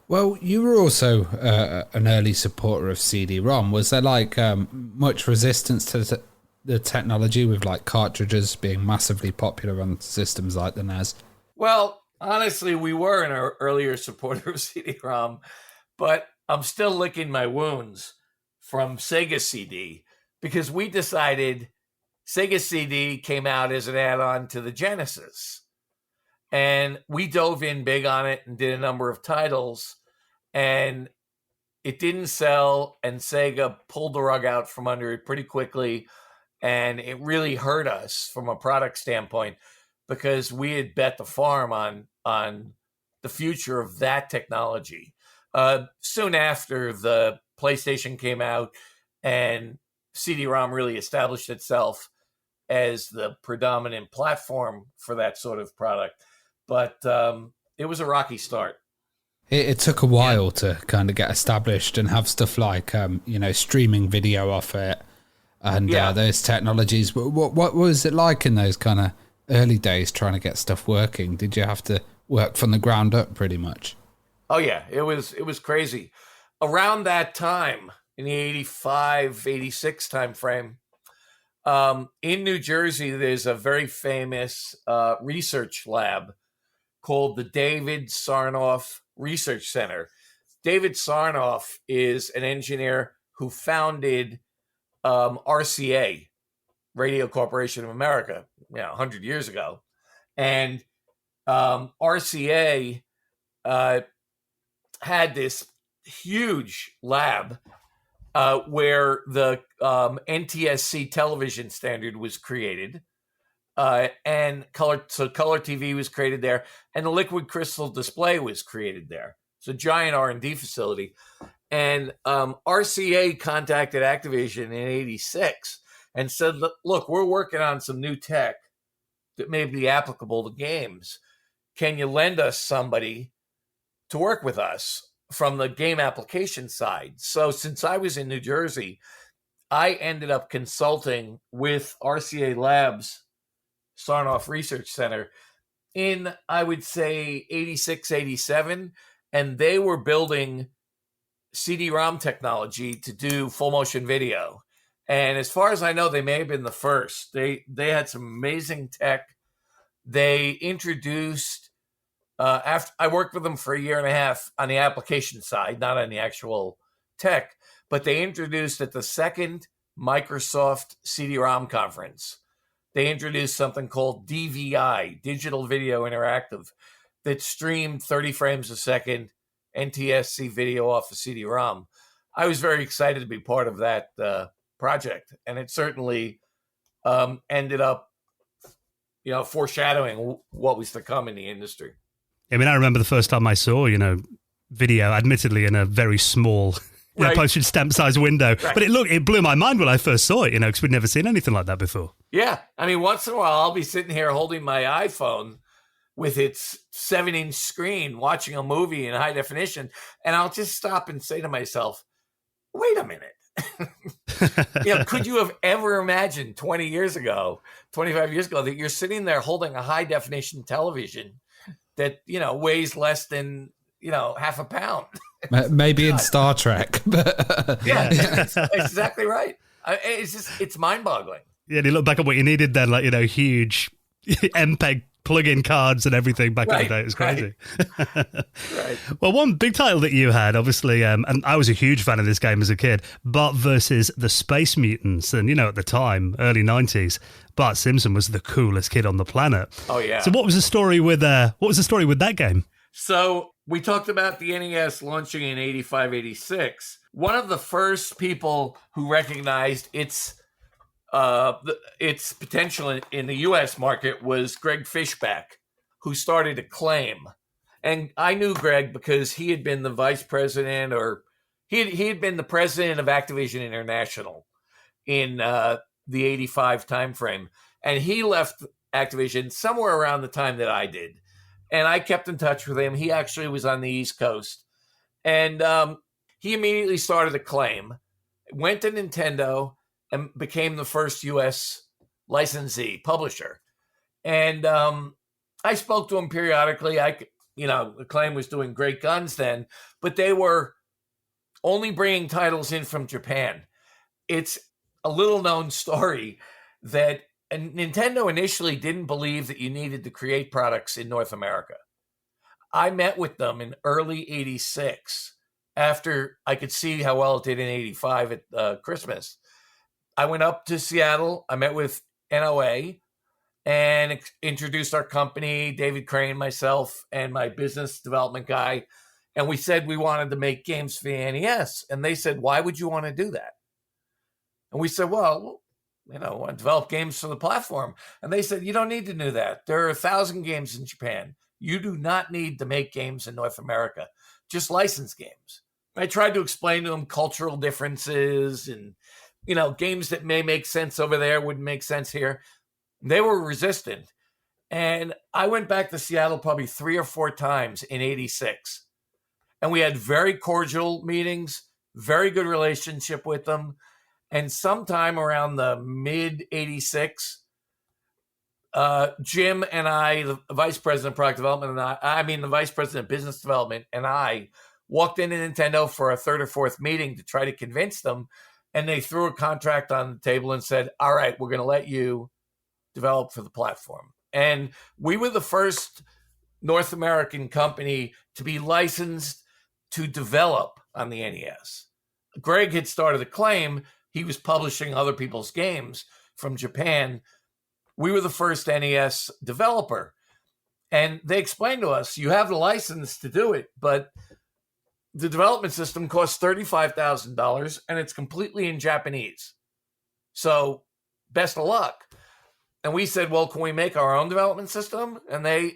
Well, you were also an early supporter of CD-ROM. Was there much resistance to the technology with cartridges being massively popular on systems like the NES? Well, honestly, we were an earlier supporter of CD-ROM, but I'm still licking my wounds from Sega CD because we decided Sega CD came out as an add-on to the Genesis. And we dove in big on it and did a number of titles, and it didn't sell, and Sega pulled the rug out from under it pretty quickly, and it really hurt us from a product standpoint because we had bet the farm on the future of that technology. Soon after, the PlayStation came out, and CD-ROM really established itself as the predominant platform for that sort of product. But it was a rocky start. It took a while to kind of get established and have stuff like, streaming video off it. and those technologies. What was it like in those kind of early days trying to get stuff working? Did you have to work from the ground up pretty much? Oh yeah, it was crazy. Around that time, in the 85, 86 time frame, in New Jersey, there's a very famous research lab called the David Sarnoff Research Center. David Sarnoff is an engineer who founded RCA, Radio Corporation of America, 100 years ago. And RCA had this huge lab where the NTSC television standard was created, and color TV was created there, and the liquid crystal display was created there. It's a giant R&D facility. And RCA contacted Activision in '86 and said, look, we're working on some new tech that may be applicable to games. Can you lend us somebody to work with us from the game application side? So since I was in New Jersey, I ended up consulting with RCA Labs, Sarnoff Research Center, in, I would say, 86, 87. And they were building CD-ROM technology to do full motion video. And as far as I know, they may have been the first. They had some amazing tech. They introduced, after I worked with them for a year and a half on the application side, not on the actual tech, but they introduced at the second Microsoft CD-ROM conference, they introduced something called DVI, Digital Video Interactive, that streamed 30 frames a second NTSC video off a CD-ROM. I was very excited to be part of that project, and it certainly ended up, foreshadowing what was to come in the industry. I mean, I remember the first time I saw, video, admittedly in a very small postage stamp size window, but it blew my mind when I first saw it, because we'd never seen anything like that before. Yeah, I mean, once in a while, I'll be sitting here holding my iPhone with its 7-inch screen, watching a movie in high definition, and I'll just stop and say to myself, wait a minute. Could you have ever imagined 25 years ago, that you're sitting there holding a high definition television that, weighs less than, half a pound? Maybe in Star Trek. But it's exactly right. It's mind boggling. Yeah, you look back at what you needed then, like, huge MPEG plug-in cards and everything back in the day. It was crazy. Right. Well, one big title that you had, obviously, and I was a huge fan of this game as a kid, Bart versus the Space Mutants. And, at the time, early 90s, Bart Simpson was the coolest kid on the planet. Oh, yeah. So what was the story with that game? So we talked about the NES launching in 85, 86. One of the first people who recognized its potential in the U.S. market was Greg Fishback, who started Acclaim. And I knew Greg because he had been the vice president, or he had been the president of Activision International in the 85 timeframe. And he left Activision somewhere around the time that I did. And I kept in touch with him. He actually was on the East Coast. And he immediately started Acclaim, went to Nintendo, and became the first U.S. licensee publisher. And I spoke to him periodically. Acclaim was doing great guns then, but they were only bringing titles in from Japan. It's a little known story that Nintendo initially didn't believe that you needed to create products in North America. I met with them in early 86 after I could see how well it did in 85 at Christmas. I went up to Seattle. I met with NOA and introduced our company, David Crane, myself, and my business development guy. And we said we wanted to make games for the NES. And they said, why would you want to do that? And we said, well, I want to develop games for the platform. And they said, you don't need to do that. There are 1,000 games in Japan. You do not need to make games in North America. Just license games. I tried to explain to them cultural differences and, games that may make sense over there wouldn't make sense here. They were resistant. And I went back to Seattle probably 3 or 4 times in 86. And we had very cordial meetings, very good relationship with them. And sometime around the mid 86, Jim and I, the vice president of product development, and the vice president of business development, and I walked into Nintendo for a third or fourth meeting to try to convince them. And they threw a contract on the table and said, all right, we're going to let you develop for the platform. And we were the first North American company to be licensed to develop on the NES. Greg had started Acclaim. He was publishing other people's games from Japan. We were the first NES developer. And they explained to us, you have the license to do it, but the development system costs $35,000 and it's completely in Japanese. So best of luck. And we said, well, can we make our own development system? And they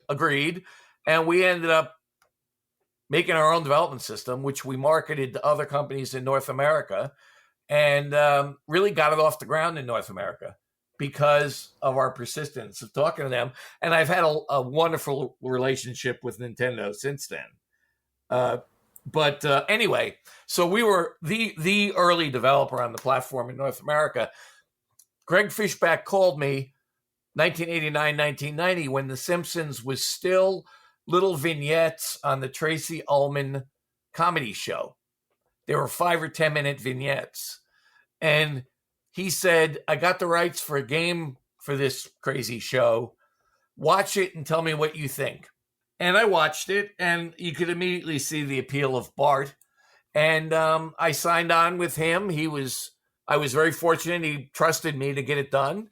agreed. And we ended up making our own development system, which we marketed to other companies in North America, and really got it off the ground in North America because of our persistence of talking to them. And I've had a wonderful relationship with Nintendo since then. But anyway, so we were the early developer on the platform in North America. Greg Fishback called me 1989, 1990, when The Simpsons was still little vignettes on the Tracy Ullman comedy show. There were 5 or 10 minute vignettes. And he said, I got the rights for a game for this crazy show. Watch it and tell me what you think. And I watched it, and you could immediately see the appeal of Bart. And I signed on with him. I was very fortunate. He trusted me to get it done.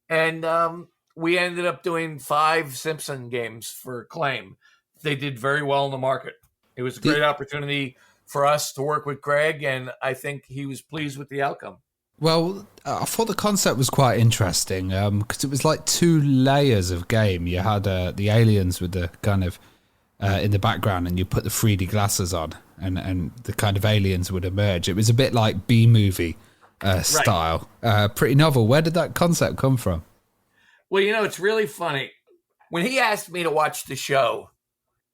And we ended up doing 5 Simpson games for Acclaim. They did very well in the market. It was a great opportunity for us to work with Greg, and I think he was pleased with the outcome. Well, I thought the concept was quite interesting because it was like 2 layers of game. You had the aliens with the kind of in the background, and you put the 3D glasses on, and the kind of aliens would emerge. It was a bit like B-movie style. Pretty novel. Where did that concept come from? Well, it's really funny. When he asked me to watch the show,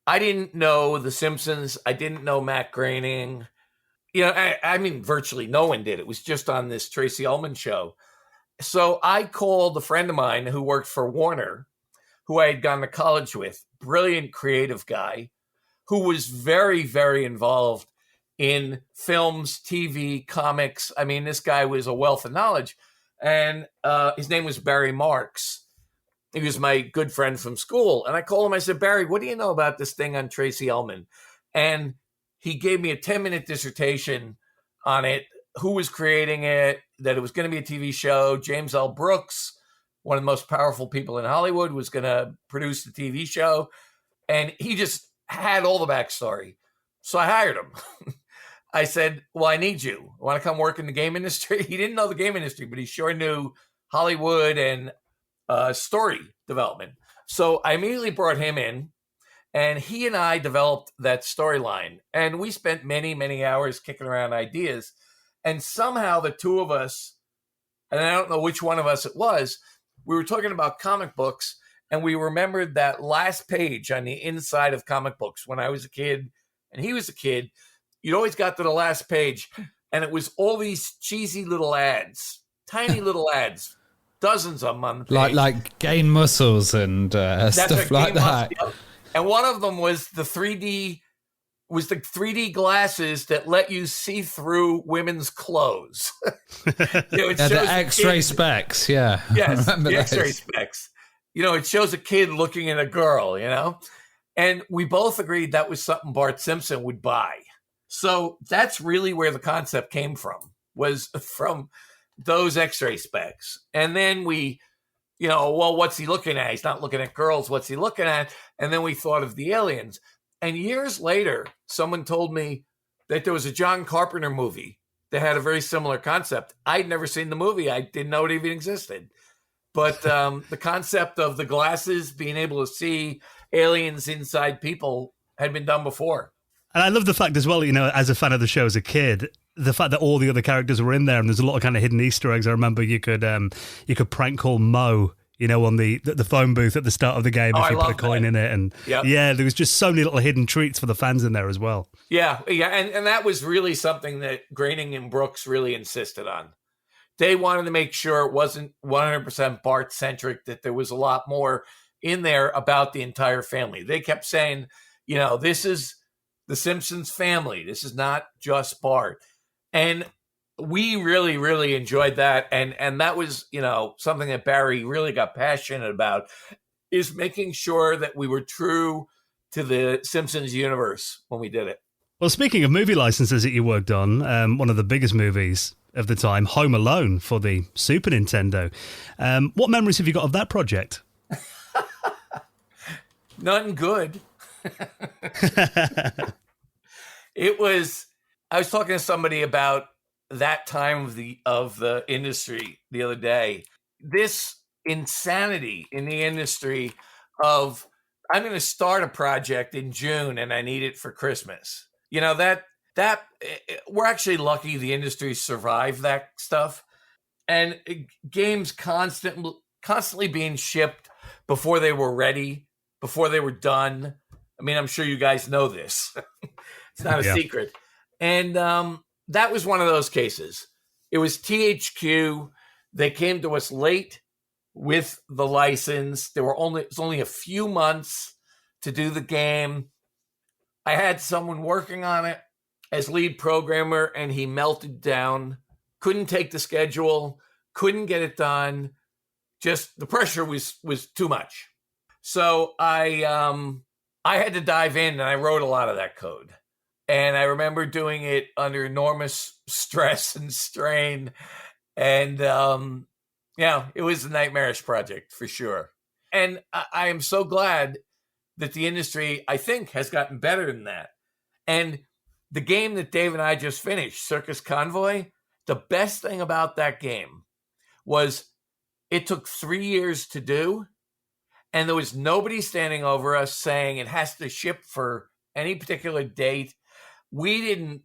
I didn't know The Simpsons. I didn't know Matt Groening. I mean, virtually no one did. It was just on this Tracy Ullman show. So I called a friend of mine who worked for Warner, who I had gone to college with, brilliant creative guy, who was very, very involved in films, TV, comics. I mean, this guy was a wealth of knowledge. And his name was Barry Marks. He was my good friend from school. And I called him, I said, Barry, what do you know about this thing on Tracy Ullman? And he gave me a 10-minute dissertation on it, who was creating it, that it was going to be a TV show. James L. Brooks, one of the most powerful people in Hollywood, was going to produce the TV show. And he just had all the backstory. So I hired him. I said, well, I need you. Want to come work in the game industry? He didn't know the game industry, but he sure knew Hollywood and story development. So I immediately brought him in, and he and I developed that storyline. And we spent many, many hours kicking around ideas. And somehow the two of us, and I don't know which one of us it was, we were talking about comic books, and we remembered that last page on the inside of comic books when I was a kid and he was a kid. You'd always got to the last page, and it was all these cheesy little ads, tiny little ads, dozens of them on the page. Like gain muscles and stuff like that. And one of them was the 3D glasses that let you see through women's clothes. The X-ray specs, yeah. Yes, the X-ray specs. It shows a kid looking at a girl, And we both agreed that was something Bart Simpson would buy. So that's really where the concept came from, was from those X-ray specs. And then we, well, what's he looking at? He's not looking at girls. What's he looking at? And then we thought of the aliens. And years later, someone told me that there was a John Carpenter movie that had a very similar concept. I'd never seen the movie. I didn't know it even existed. But the concept of the glasses being able to see aliens inside people had been done before. And I love the fact as well, as a fan of the show as a kid, the fact that all the other characters were in there, and there's a lot of kind of hidden Easter eggs. I remember you could prank call Mo on the phone booth at the start of the game if you put a coin in it. And yeah, there was just so many little hidden treats for the fans in there as well. Yeah. And that was really something that Groening and Brooks really insisted on. They wanted to make sure it wasn't 100% Bart-centric, that there was a lot more in there about the entire family. They kept saying, this is the Simpsons family. This is not just Bart. And we really, really enjoyed that. And that was, something that Barry really got passionate about, is making sure that we were true to the Simpsons universe when we did it. Well, speaking of movie licenses that you worked on, one of the biggest movies of the time, Home Alone for the Super Nintendo. What memories have you got of that project? None good. I was talking to somebody about that time of the industry the other day. This insanity in the industry of, I'm going to start a project in June and I need it for Christmas. That we're actually lucky the industry survived that stuff, and games constantly being shipped before they were ready, before they were done. I mean, I'm sure you guys know this. It's not a secret. And that was one of those cases. It was THQ. They came to us late with the license. It was only a few months to do the game. I had someone working on it as lead programmer, and he melted down, couldn't take the schedule, couldn't get it done. Just the pressure was too much. So I had to dive in, and I wrote a lot of that code. And I remember doing it under enormous stress and strain. And it was a nightmarish project for sure. And I am so glad that the industry, I think, has gotten better than that. And the game that Dave and I just finished, Circus Convoy, the best thing about that game was it took 3 years to do, and there was nobody standing over us saying it has to ship for any particular date. We didn't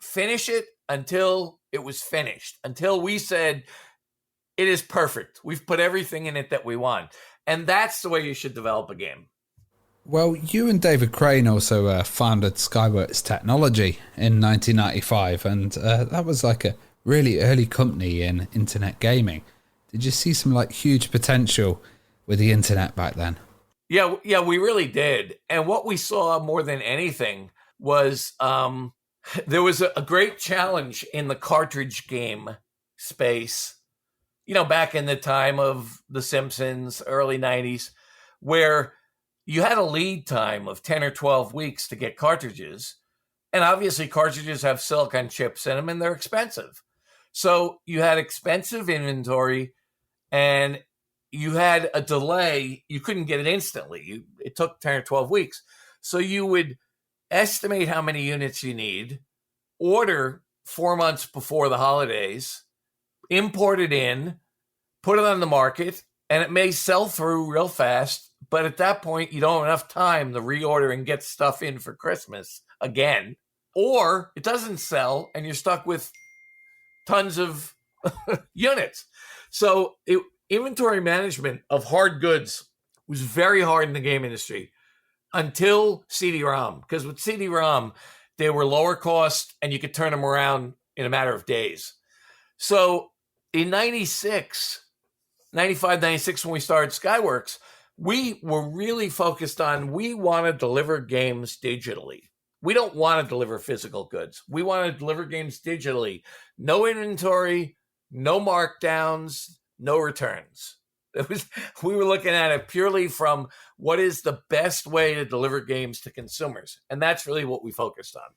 finish it until it was finished, until we said, it is perfect. We've put everything in it that we want. And that's the way you should develop a game. Well, you and David Crane also founded Skyworks Technology in 1995, and that was like a really early company in internet gaming. Did you see some huge potential with the internet back then? Yeah, we really did. And what we saw more than anything was there was a great challenge in the cartridge game space, back in the time of The Simpsons, early 90s, where you had a lead time of 10 or 12 weeks to get cartridges. And obviously cartridges have silicon chips in them and they're expensive. So you had expensive inventory and you had a delay. You couldn't get it instantly. It took 10 or 12 weeks. So you would estimate how many units you need, order 4 months before the holidays, import it in, put it on the market, and it may sell through real fast. But at that point, you don't have enough time to reorder and get stuff in for Christmas again. Or it doesn't sell and you're stuck with tons of units. So inventory management of hard goods was very hard in the game industry until CD-ROM. Because with CD-ROM, they were lower cost and you could turn them around in a matter of days. So in 95, 96, when we started Skyworks, we were really focused on, we want to deliver games digitally. We don't want to deliver physical goods. We want to deliver games digitally. No inventory, no markdowns, no returns. We were looking at it purely from what is the best way to deliver games to consumers. And that's really what we focused on.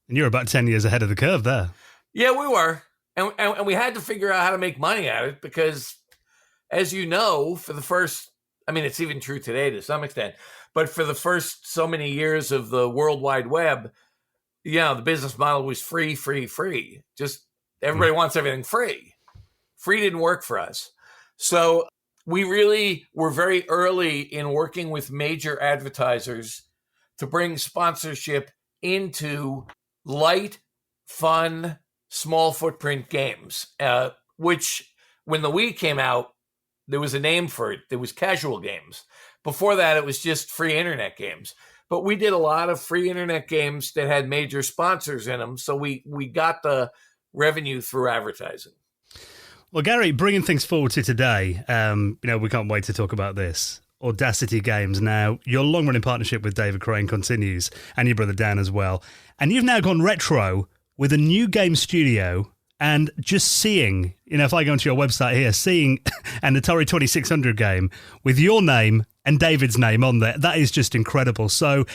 And you're about 10 years ahead of the curve there. Yeah, we were. And we had to figure out how to make money at it because, as you know, for the first, it's even true today to some extent, but for the first so many years of the World Wide Web, the business model was free. Just everybody wants everything free. Free didn't work for us. So we really were very early in working with major advertisers to bring sponsorship into light, fun, small footprint games, which when the Wii came out, There was a name for it. There was casual games. Before that, it was just free internet games. But we did a lot of free internet games that had major sponsors in them. So we got the revenue through advertising. Well, Garry, bringing things forward to today, we can't wait to talk about this. Audacity Games now, your long-running partnership with David Crane continues, and your brother Dan as well. And you've now gone retro with a new game studio, and just seeing, if I go onto your website here, seeing an Atari 2600 game with your name and David's name on there, that is just incredible. So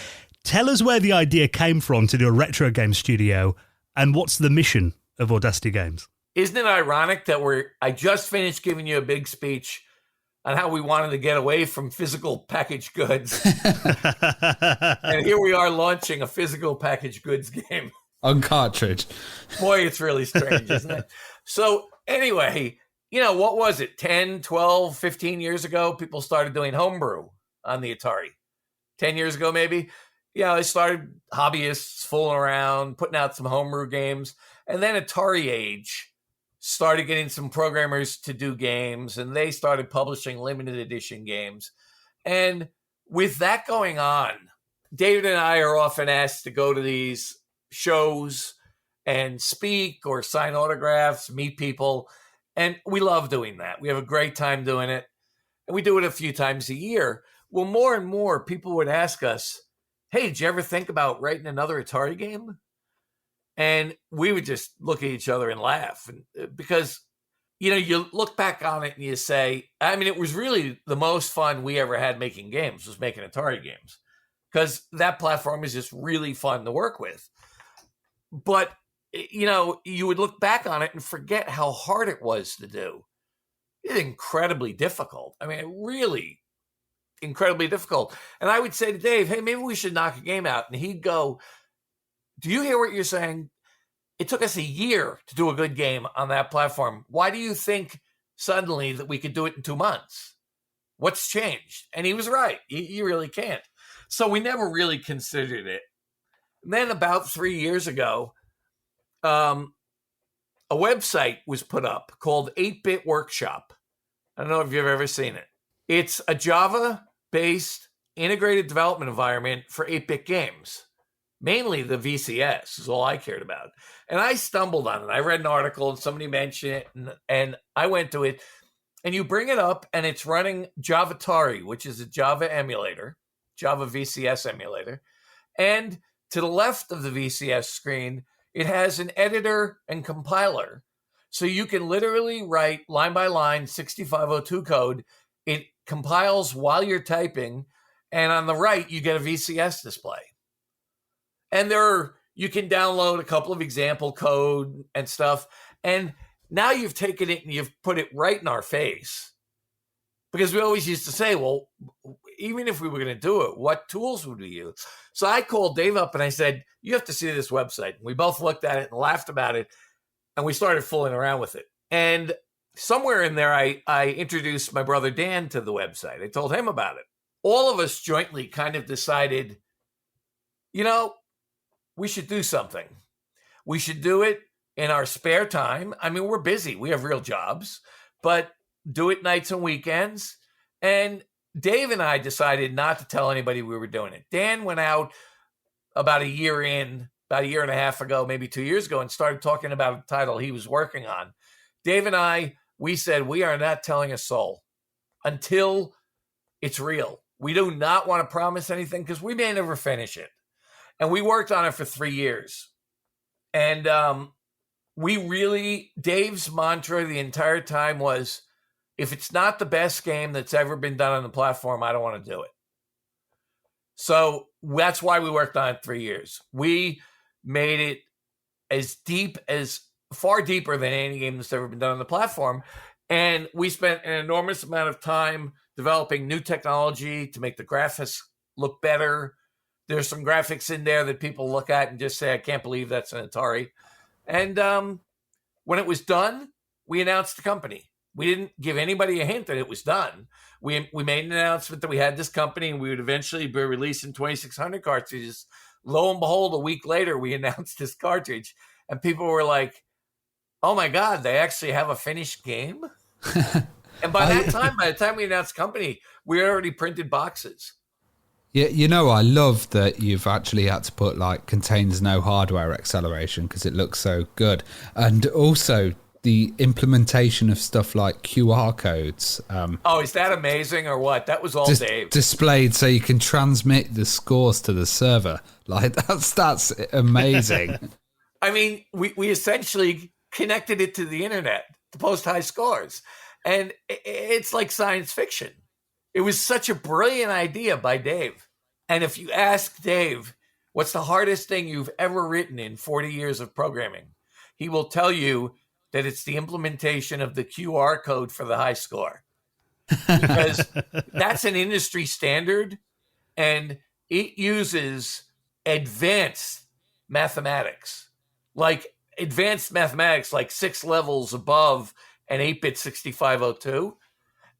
tell us where the idea came from to do a retro game studio, and what's the mission of Audacity Games? Isn't it ironic that I just finished giving you a big speech on how we wanted to get away from physical packaged goods. And here we are launching a physical packaged goods game. On cartridge. Boy, it's really strange, isn't it? So anyway, what was it? 10, 12, 15 years ago, people started doing homebrew on the Atari. 10 years ago, maybe. They started hobbyists fooling around, putting out some homebrew games. And then Atari Age started getting some programmers to do games, and they started publishing limited edition games. And with that going on, David and I are often asked to go to these shows and speak or sign autographs, meet people. And we love doing that. We have a great time doing it. And we do it a few times a year. Well, more and more people would ask us, hey, did you ever think about writing another Atari game? And we would just look at each other and laugh. And because, you look back on it and you say, it was really the most fun we ever had making games was making Atari games, because that platform is just really fun to work with. But, you would look back on it and forget how hard it was to do. It's incredibly difficult. Really incredibly difficult. And I would say to Dave, hey, maybe we should knock a game out. And he'd go, do you hear what you're saying? It took us a year to do a good game on that platform. Why do you think suddenly that we could do it in 2 months? What's changed? And he was right. You really can't. So we never really considered it. And then about 3 years ago, a website was put up called 8-Bit Workshop. I don't know if you've ever seen it. It's a Java-based integrated development environment for 8-bit games. Mainly the VCS is all I cared about. And I stumbled on it. I read an article and somebody mentioned it, and I went to it. And you bring it up, and it's running Javatari, which is a Java emulator, Java VCS emulator. And to the left of the VCS screen, it has an editor and compiler. So you can literally write line by line 6502 code. It compiles while you're typing. And on the right, you get a VCS display. And you can download a couple of example code and stuff. And now you've taken it and you've put it right in our face. Because we always used to say, well, even if we were going to do it, what tools would we use? So I called Dave up and I said, you have to see this website. And we both looked at it and laughed about it. And we started fooling around with it. And somewhere in there, I introduced my brother Dan to the website. I told him about it. All of us jointly kind of decided, we should do something. We should do it in our spare time. We're busy. We have real jobs, but do it nights and weekends. And Dave and I decided not to tell anybody we were doing it. Dan went out about a year and a half ago, maybe 2 years ago, and started talking about a title he was working on. Dave and I, we said, we are not telling a soul until it's real. We do not want to promise anything because we may never finish it. And we worked on it for 3 years. And Dave's mantra the entire time was, if it's not the best game that's ever been done on the platform, I don't want to do it. So that's why we worked on it 3 years. We made it far deeper than any game that's ever been done on the platform. And we spent an enormous amount of time developing new technology to make the graphics look better. There's some graphics in there that people look at and just say, I can't believe that's an Atari. And when it was done, we announced the company. We didn't give anybody a hint that it was done. We made an announcement that we had this company and we would eventually be releasing 2600 cartridges. Lo and behold, a week later, we announced this cartridge. And people were like, oh my God, they actually have a finished game? And by the time we announced the company, we already printed boxes. Yeah, I love that you've actually had to put like contains no hardware acceleration because it looks so good. And also the implementation of stuff like QR codes. Is that amazing or what? That was all Dave. Displayed so you can transmit the scores to the server. Like that's amazing. I mean, we essentially connected it to the internet to post high scores. And it's like science fiction. It was such a brilliant idea by Dave. And if you ask Dave, what's the hardest thing you've ever written in 40 years of programming? He will tell you that it's the implementation of the QR code for the high score. Because that's an industry standard, and it uses advanced mathematics. Like 6 levels above an 8-bit 6502.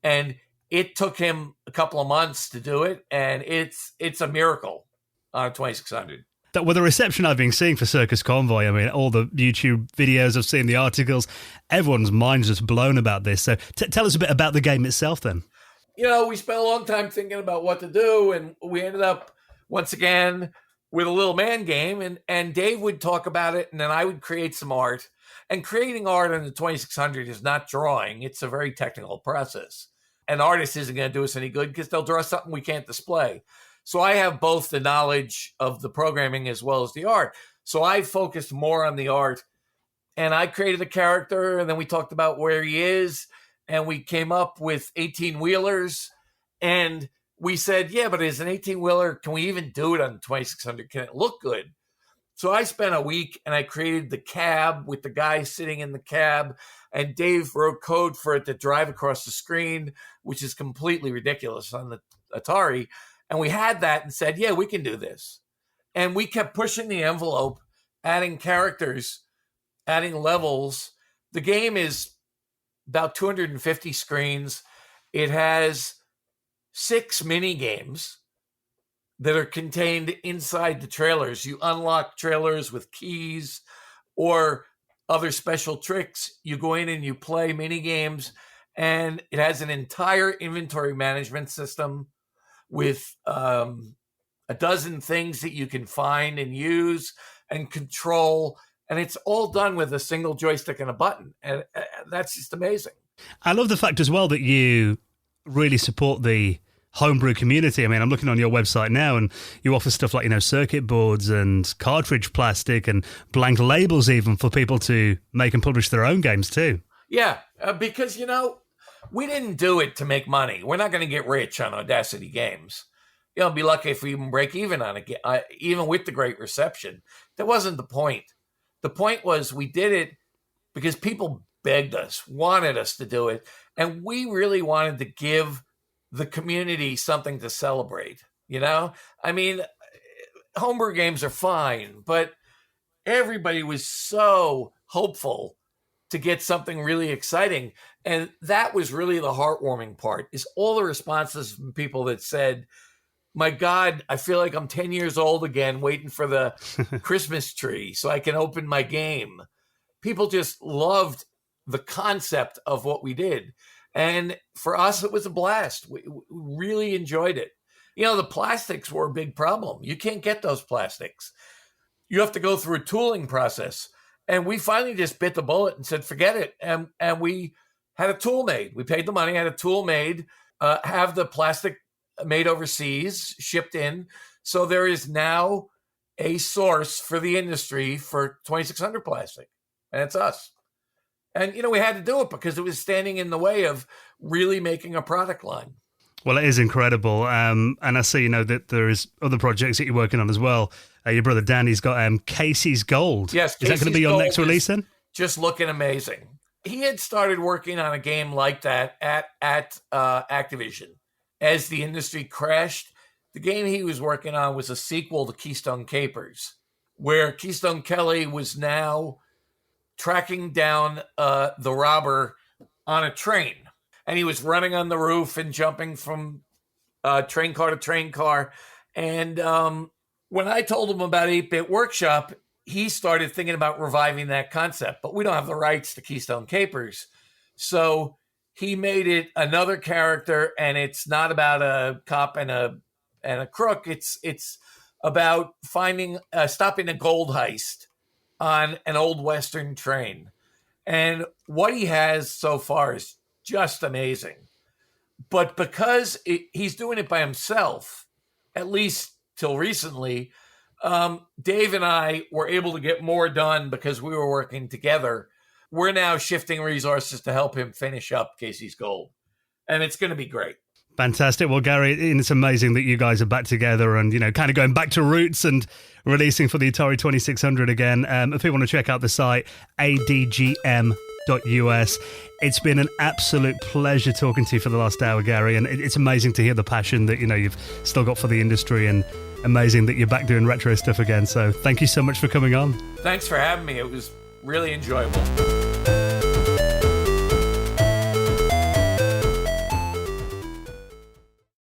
And it took him a couple of months to do it, and it's a miracle on a 2600. With the reception I've been seeing for Circus Convoy, I mean, all the YouTube videos I've seen, the articles, everyone's mind's just blown about this. So tell us a bit about the game itself then. We spent a long time thinking about what to do, and we ended up, once again, with a little man game, and Dave would talk about it, and then I would create some art. And creating art on the 2600 is not drawing. It's a very technical process. An artist isn't going to do us any good because they'll draw something we can't display. So I have both the knowledge of the programming as well as the art. So I focused more on the art, and I created a character, and then we talked about where he is, and we came up with 18-wheelers, and we said, yeah, but as an 18-wheeler, can we even do it on the 2600? Can it look good? So I spent a week and I created the cab with the guy sitting in the cab, and Dave wrote code for it to drive across the screen, which is completely ridiculous on the Atari. And we had that and said, yeah, we can do this. And we kept pushing the envelope, adding characters, adding levels. The game is about 250 screens. It has 6 mini games that are contained inside the trailers. You unlock trailers with keys or other special tricks. You go in and you play mini games, and it has an entire inventory management system with a dozen things that you can find and use and control. And it's all done with a single joystick and a button. And that's just amazing. I love the fact as well that you really support the homebrew community. I mean, I'm looking on your website now, and you offer stuff like, circuit boards and cartridge plastic and blank labels even for people to make and publish their own games too. Yeah, because, we didn't do it to make money. We're not going to get rich on Audacity games. I'll be lucky if we even break even on it, even with the great reception. That wasn't the point. The point was we did it because people begged us, wanted us to do it, and we really wanted to give the community something to celebrate. I mean, homebrew games are fine, but everybody was so hopeful to get something really exciting. And that was really the heartwarming part, is all the responses from people that said, my God, I feel like I'm 10 years old again, waiting for the Christmas tree so I can open my game. People just loved the concept of what we did. And for us, it was a blast. We really enjoyed it. The plastics were a big problem. You can't get those plastics. You have to go through a tooling process. And we finally just bit the bullet and said, forget it. And we had a tool made. We paid the money, had a tool made, have the plastic made overseas, shipped in. So there is now a source for the industry for 2600 plastic. And it's us. And, we had to do it because it was standing in the way of really making a product line. Well, it is incredible. And I see, that there is other projects that you're working on as well. Your brother Danny's got Casey's Gold. Yes. Is that going to be your next release then? Just looking amazing. He had started working on a game like that at Activision. As the industry crashed, the game he was working on was a sequel to Keystone Capers, where Keystone Kelly was now tracking down the robber on a train. And he was running on the roof and jumping from train car to train car. And when I told him about 8-Bit Workshop, he started thinking about reviving that concept. But we don't have the rights to Keystone Capers. So he made it another character, and it's not about a cop and a crook. It's about stopping a gold heist on an old Western train. And what he has so far is just amazing. But because he's doing it by himself, at least till recently, Dave and I were able to get more done because we were working together. We're now shifting resources to help him finish up Casey's Gold. And it's going to be great. Fantastic. Well, Garry, it's amazing that you guys are back together and, kind of going back to roots and releasing for the Atari 2600 again. If you want to check out the site, adgm.us. It's been an absolute pleasure talking to you for the last hour, Garry, and it's amazing to hear the passion that, you've still got for the industry, and amazing that you're back doing retro stuff again. So thank you so much for coming on. Thanks for having me. It was really enjoyable.